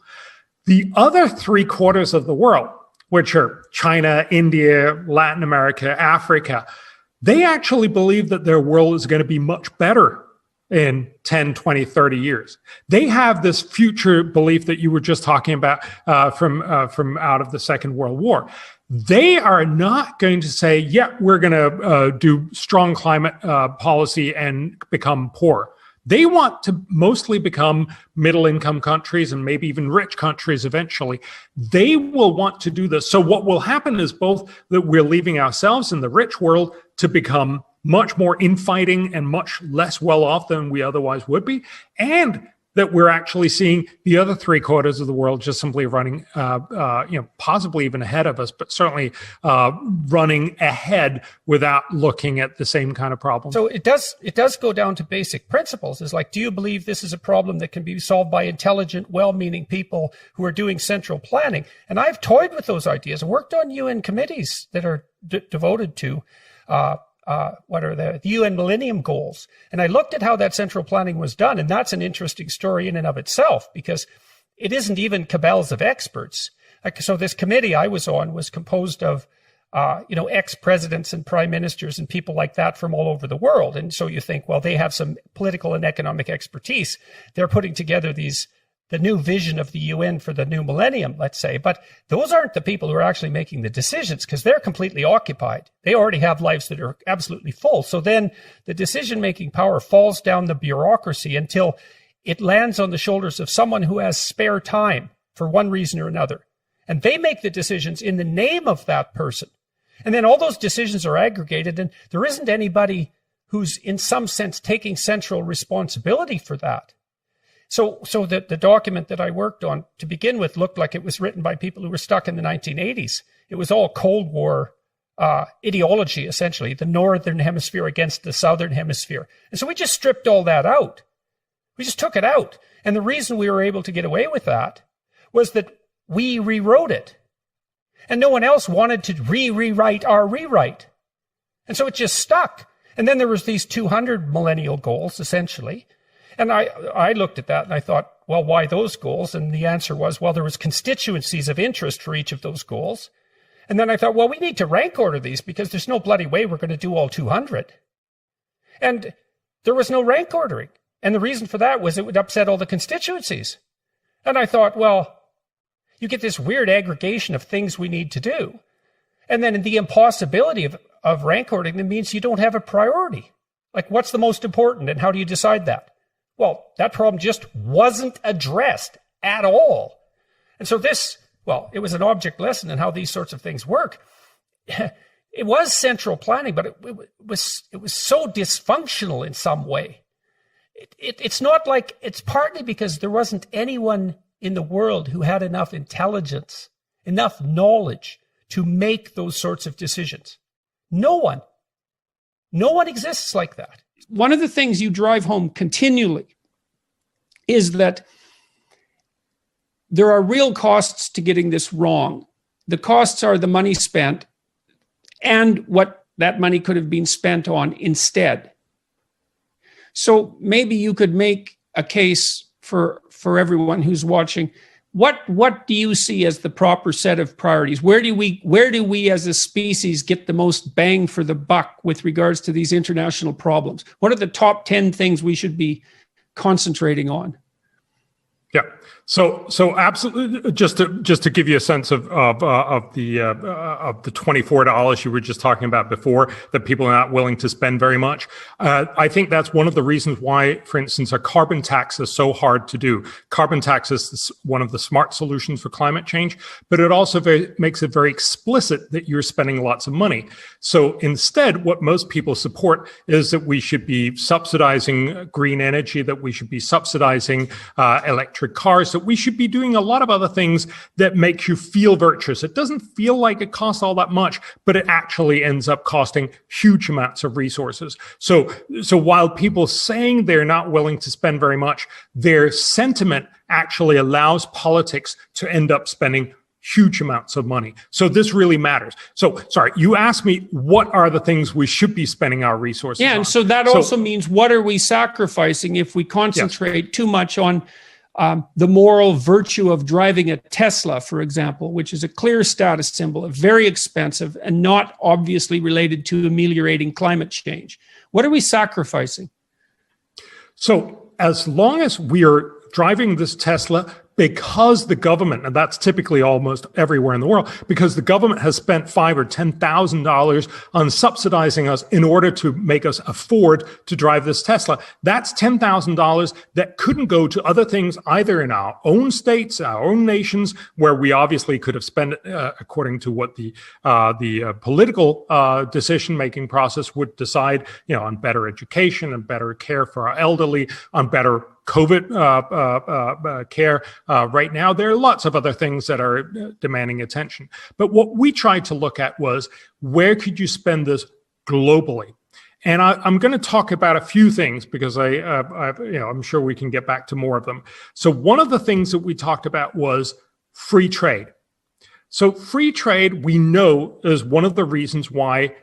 The other 3/4 of the world, which are China, India, Latin America, Africa, they actually believe that their world is going to be much better in 10, 20, 30 years. They have this future belief that you were just talking about from out of the Second World War. They are not going to say, yeah, we're going to do strong climate policy and become poor. They want to mostly become middle-income countries and maybe even rich countries eventually. They will want to do this. So what will happen is both that we're leaving ourselves in the rich world to become much more infighting and much less well-off than we otherwise would be, and that we're actually seeing the other 3/4 of the world just simply running, possibly even ahead of us, but certainly running ahead without looking at the same kind of problem. So it does go down to basic principles. It's like, do you believe this is a problem that can be solved by intelligent, well-meaning people who are doing central planning? And I've toyed with those ideas and worked on UN committees that are devoted to what are the UN Millennium Goals. And I looked at how that central planning was done, and that's an interesting story in and of itself, because it isn't even cabals of experts. So this committee I was on was composed of, ex-presidents and prime ministers and people like that from all over the world. And so you think, well, they have some political and economic expertise. They're putting together the new vision of the UN for the new millennium, let's say. But those aren't the people who are actually making the decisions, because they're completely occupied. They already have lives that are absolutely full. So then the decision-making power falls down the bureaucracy until it lands on the shoulders of someone who has spare time for one reason or another. And they make the decisions in the name of that person. And then all those decisions are aggregated, and there isn't anybody who's in some sense taking central responsibility for that. So the document that I worked on to begin with looked like it was written by people who were stuck in the 1980s. It was all Cold War ideology, essentially, the Northern Hemisphere against the Southern Hemisphere. And so we just stripped all that out. We just took it out. And the reason we were able to get away with that was that we rewrote it. And no one else wanted to rewrite our rewrite. And so it just stuck. And then there was these 200 millennial goals, essentially. And I looked at that and I thought, well, why those goals? And the answer was, well, there was constituencies of interest for each of those goals. And then I thought, well, we need to rank order these because there's no bloody way we're going to do all 200. And there was no rank ordering. And the reason for that was it would upset all the constituencies. And I thought, well, you get this weird aggregation of things we need to do. And then the impossibility of rank ordering, that means you don't have a priority. Like, what's the most important and how do you decide that? Well, that problem just wasn't addressed at all. And so it was an object lesson in how these sorts of things work. It was central planning, but it was so dysfunctional in some way. It's not like, it's partly because there wasn't anyone in the world who had enough intelligence, enough knowledge to make those sorts of decisions. No one exists like that. One of the things you drive home continually is that there are real costs to getting this wrong. The costs are the money spent and what that money could have been spent on instead. So maybe you could make a case for everyone who's watching. What do you see as the proper set of priorities? Where do we as a species get the most bang for the buck with regards to these international problems? What are the top 10 things we should be concentrating on? Yeah. So absolutely. Just to give you a sense of the $24 you were just talking about before, that people are not willing to spend very much. I think that's one of the reasons why, for instance, a carbon tax is so hard to do. Carbon tax is one of the smart solutions for climate change, but it also makes it very explicit that you're spending lots of money. So instead, what most people support is that we should be subsidizing green energy, that we should be subsidizing electric cars, that we should be doing a lot of other things that make you feel virtuous. It doesn't feel like it costs all that much, but it actually ends up costing huge amounts of resources. So while people saying they're not willing to spend very much, their sentiment actually allows politics to end up spending huge amounts of money. So this really matters. So, sorry, you asked me, what are the things we should be spending our resources on? Yeah, and so that also means, what are we sacrificing if we concentrate too much on the moral virtue of driving a Tesla, for example, which is a clear status symbol, very expensive, and not obviously related to ameliorating climate change? What are we sacrificing? So as long as we are driving this Tesla, because the government, and that's typically almost everywhere in the world, because the government has spent $5,000 or $10,000 on subsidizing us in order to make us afford to drive this Tesla. That's $10,000 that couldn't go to other things either in our own states, our own nations, where we obviously could have spent it according to what the political decision-making process would decide, on better education and better care for our elderly, on better COVID care. Right now, there are lots of other things that are demanding attention. But what we tried to look at was, where could you spend this globally? And I'm going to talk about a few things because I'm sure we can get back to more of them. So one of the things that we talked about was free trade. So free trade, we know, is one of the reasons why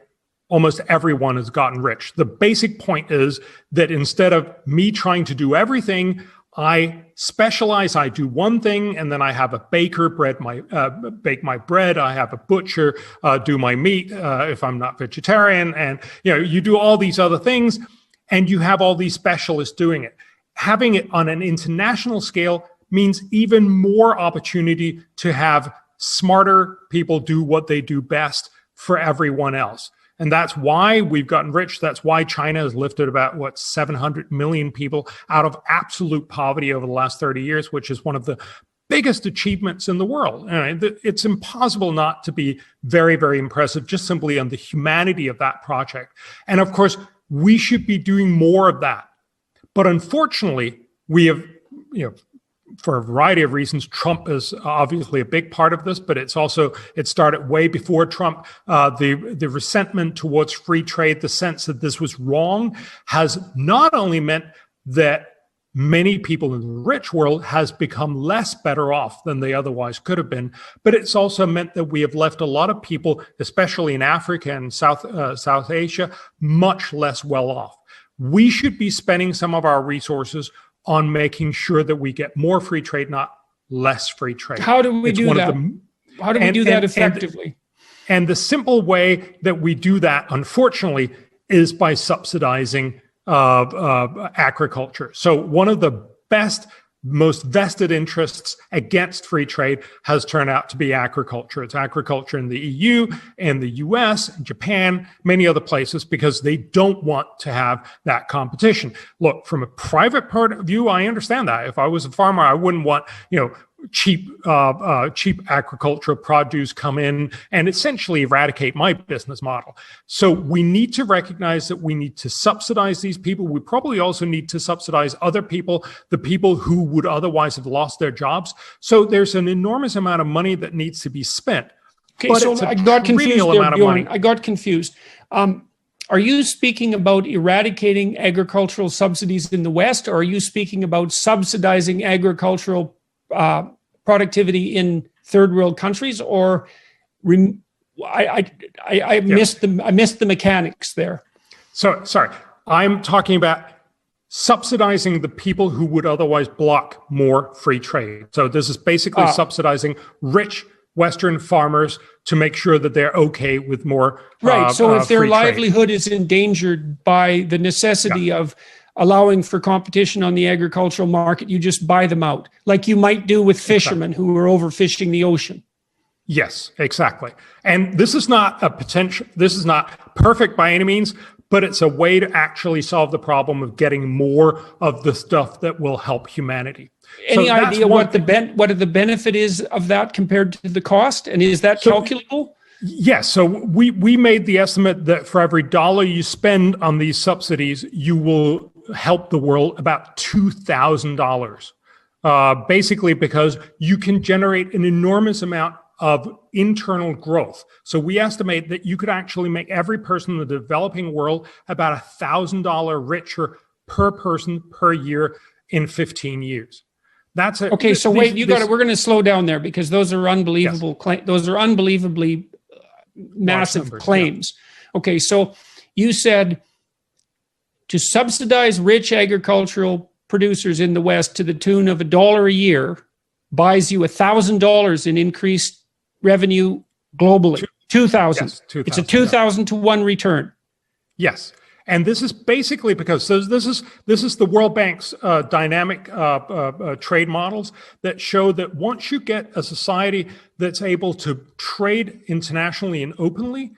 almost everyone has gotten rich. The basic point is that instead of me trying to do everything, I specialize. I do one thing, and then I have a baker bake my bread. I have a butcher do my meat if I'm not vegetarian, and you do all these other things, and you have all these specialists doing it. Having it on an international scale means even more opportunity to have smarter people do what they do best for everyone else. And that's why we've gotten rich. That's why China has lifted about, 700 million people out of absolute poverty over the last 30 years, which is one of the biggest achievements in the world. And it's impossible not to be very, very impressive just simply on the humanity of that project. And of course, we should be doing more of that. But unfortunately, we have for a variety of reasons, Trump is obviously a big part of this, but it started way before Trump. The resentment towards free trade, the sense that this was wrong, has not only meant that many people in the rich world has become less better off than they otherwise could have been, but it's also meant that we have left a lot of people, especially in Africa and South Asia, much less well off. We should be spending some of our resources on making sure that we get more free trade, not less free trade. How do we do that? How do we do that effectively? And the simple way that we do that, unfortunately, is by subsidizing agriculture. So one of the most vested interests against free trade has turned out to be agriculture. It's agriculture in the EU and the US, Japan, many other places, because they don't want to have that competition. Look, from a private point of view, I understand that. If I was a farmer, I wouldn't want, cheap agricultural produce come in and essentially eradicate my business model. So we need to recognize that we need to subsidize these people. We probably also need to subsidize other people, the people who would otherwise have lost their jobs. So there's an enormous amount of money that needs to be spent. Okay, so I got confused there, Bjorn. I got confused. Are you speaking about eradicating agricultural subsidies in the West, or are you speaking about subsidizing agricultural productivity in third world countries? Or I missed the mechanics there. So sorry, I'm talking about subsidizing the people who would otherwise block more free trade. So this is basically subsidizing rich Western farmers to make sure that they're okay with more right. So if their livelihood trade is endangered by the necessity of allowing for competition on the agricultural market, you just buy them out, like you might do with fishermen who are overfishing the ocean. Yes, exactly. And this is not perfect by any means, but it's a way to actually solve the problem of getting more of the stuff that will help humanity. Any idea what the benefit is of that compared to the cost? And is that calculable? Yes. So we made the estimate that for every dollar you spend on these subsidies, you will help the world about $2,000, basically because you can generate an enormous amount of internal growth. So we estimate that you could actually make every person in the developing world about $1,000 richer per person per year in 15 years. That's it. Okay. So wait, we're going to slow down there because those are unbelievable. Yes. Those are unbelievably massive numbers, claims. Yeah. Okay. So you said to subsidize rich agricultural producers in the West to the tune of $1 a year buys you $1,000 in increased revenue globally. 2,000. Yes, 2,000. It's a 2,000 to 1 return. Yes. And this is basically because this is the World Bank's dynamic trade models that show that once you get a society that's able to trade internationally and openly,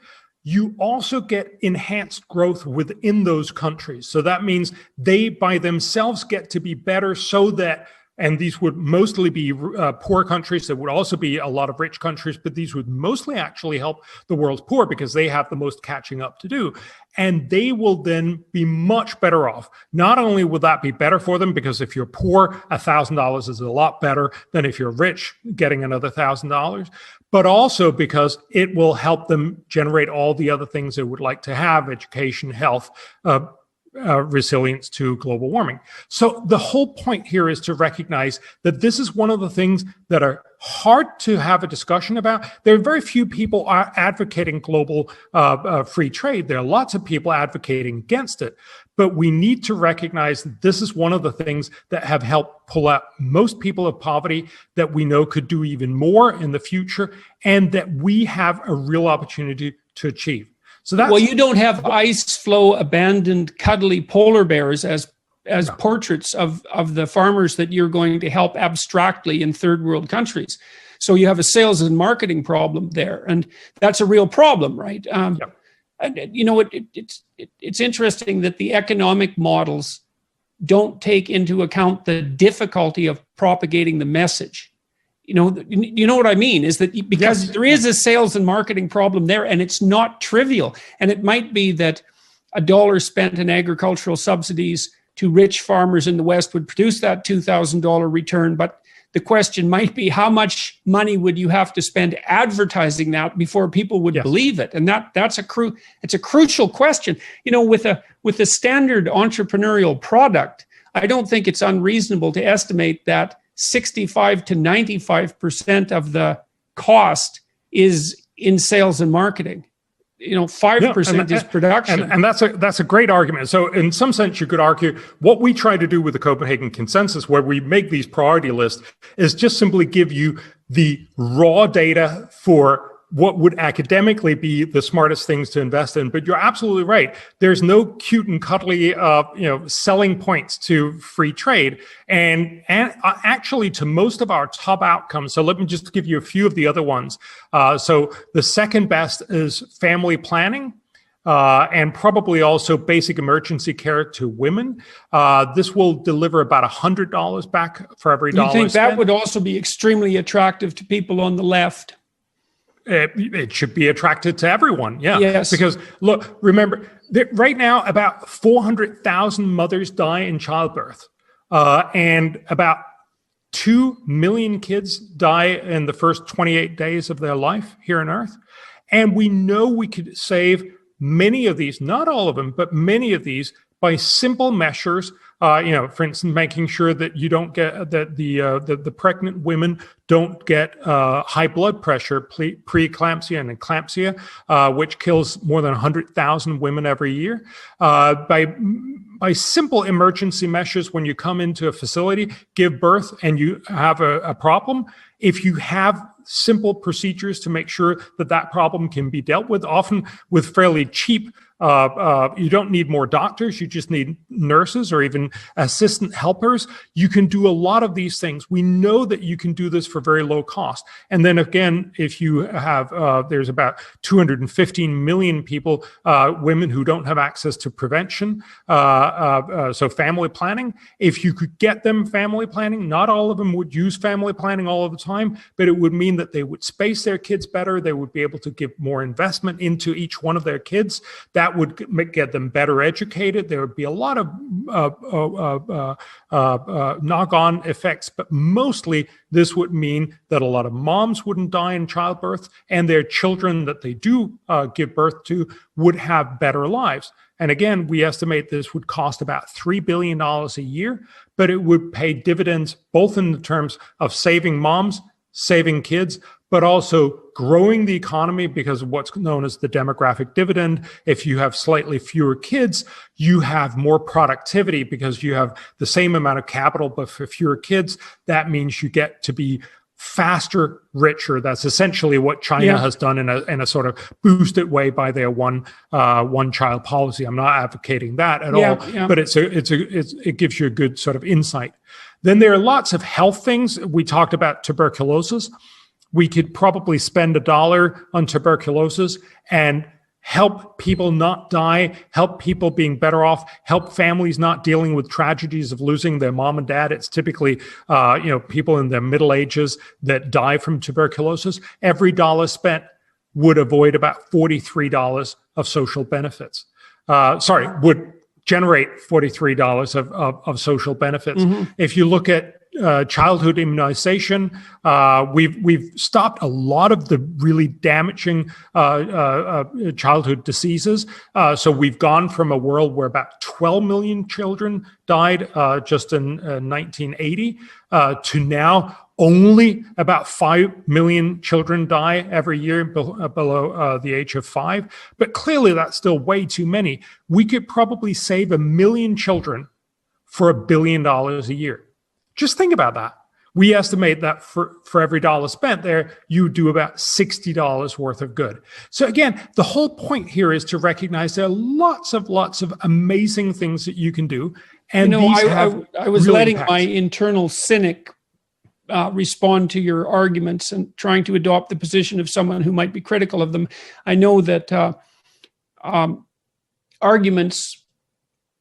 you also get enhanced growth within those countries. So that means they by themselves get to be better so that, and these would mostly be poor countries. There would also be a lot of rich countries, but these would mostly actually help the world's poor because they have the most catching up to do. And they will then be much better off. Not only will that be better for them, because if you're poor, $1,000 is a lot better than if you're rich, getting another $1,000, but also because it will help them generate all the other things they would like to have: education, health, resilience to global warming. So the whole point here is to recognize that this is one of the things that are hard to have a discussion about. There are very few people advocating global free trade. There are lots of people advocating against it. But we need to recognize that this is one of the things that have helped pull out most people of poverty, that we know could do even more in the future, and that we have a real opportunity to achieve. So that's, well, you don't have ice floe abandoned cuddly polar bears as portraits of the farmers that you're going to help abstractly in third world countries. So you have a sales and marketing problem there, and that's a real problem, right? And you know, it's interesting that the economic models don't take into account the difficulty of propagating the message. You know what I mean? Is that because there is a sales and marketing problem there, and it's not trivial. And it might be that $1 spent in agricultural subsidies to rich farmers in the West would produce that $2,000 return. But the question might be, how much money would you have to spend advertising that before people would believe it? And it's a crucial question. With a standard entrepreneurial product, I don't think it's unreasonable to estimate that 65 to 95% of the cost is in sales and marketing. 5% is production. And that's a great argument. So in some sense, you could argue what we try to do with the Copenhagen Consensus, where we make these priority lists, is just simply give you the raw data for what would academically be the smartest things to invest in. But you're absolutely right. There's no cute and cuddly, selling points to free trade. And actually to most of our top outcomes. So let me just give you a few of the other ones. So the second best is family planning. And probably also basic emergency care to women. This will deliver about $100 back for every dollar. You think spent. That would also be extremely attractive to people on the left? It should be attracted to everyone. Yeah. Yes. Because look, remember, right now, about 400,000 mothers die in childbirth. And about 2 million kids die in the first 28 days of their life here on Earth. And we know we could save many of these, not all of them, but many of these by simple measures. For instance, making sure that you don't get that the pregnant women don't get high blood pressure, preeclampsia and eclampsia, which kills more than 100,000 women every year. By simple emergency measures, when you come into a facility, give birth, and you have a problem, if you have simple procedures to make sure that problem can be dealt with, often with fairly cheap. You don't need more doctors. You just need nurses or even assistant helpers. You can do a lot of these things. We know that you can do this for very low cost. And then again, if you have, there's about 215 million people, women who don't have access to prevention. So family planning, if you could get them family planning, not all of them would use family planning all of the time, but it would mean that they would space their kids better. They would be able to give more investment into each one of their kids. That would get them better educated. There would be a lot of knock-on effects, but mostly this would mean that a lot of moms wouldn't die in childbirth, and their children that they do give birth to would have better lives. And again, we estimate this would cost about $3 billion a year, but it would pay dividends both in the terms of saving moms, saving kids, but also growing the economy because of what's known as the demographic dividend. If you have slightly fewer kids, you have more productivity because you have the same amount of capital, but for fewer kids, that means you get to be faster, richer. That's essentially what China has done in a sort of boosted way by their one child policy. I'm not advocating that at all, but it gives you a good sort of insight. Then there are lots of health things. We talked about tuberculosis. We could probably spend $1 on tuberculosis and help people not die, help people being better off, help families not dealing with tragedies of losing their mom and dad. It's typically, people in their middle ages that die from tuberculosis. Every dollar spent would avoid about $43 of social benefits. Would generate $43 of social benefits. Mm-hmm. If you look at childhood immunization, we've stopped a lot of the really damaging childhood diseases. So we've gone from a world where about 12 million children died just in 1980 to now only about 5 million children die every year below the age of 5. But clearly that's still way too many. We could probably save 1 million children for $1 billion a year. Just think about that. We estimate that for every dollar spent there, you do about $60 worth of good. So again, the whole point here is to recognize there are lots of amazing things that you can do. And I was letting my internal cynic respond to your arguments and trying to adopt the position of someone who might be critical of them. I know that arguments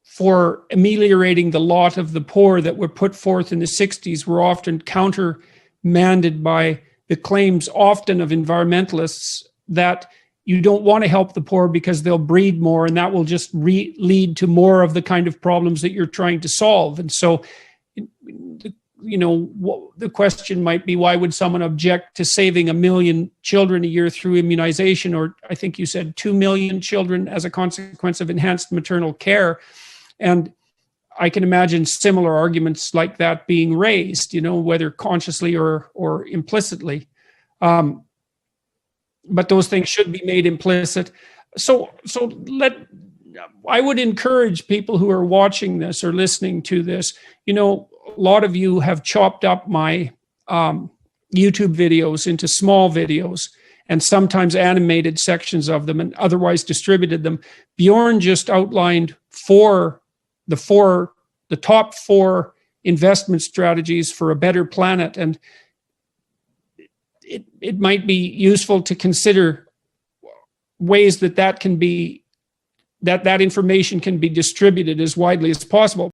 for ameliorating the lot of the poor that were put forth in the 60s were often countermanded by the claims often of environmentalists that you don't want to help the poor because they'll breed more, and that will just lead to more of the kind of problems that you're trying to solve. And so, the question might be, why would someone object to saving 1 million children a year through immunization, or I think you said 2 million children as a consequence of enhanced maternal care? And I can imagine similar arguments like that being raised, whether consciously or implicitly. But those things should be made implicit. So I would encourage people who are watching this or listening to this, a lot of you have chopped up my YouTube videos into small videos and sometimes animated sections of them and otherwise distributed them. Bjorn just outlined the top 4 investment strategies for a better planet. And it might be useful to consider ways that information can be distributed as widely as possible.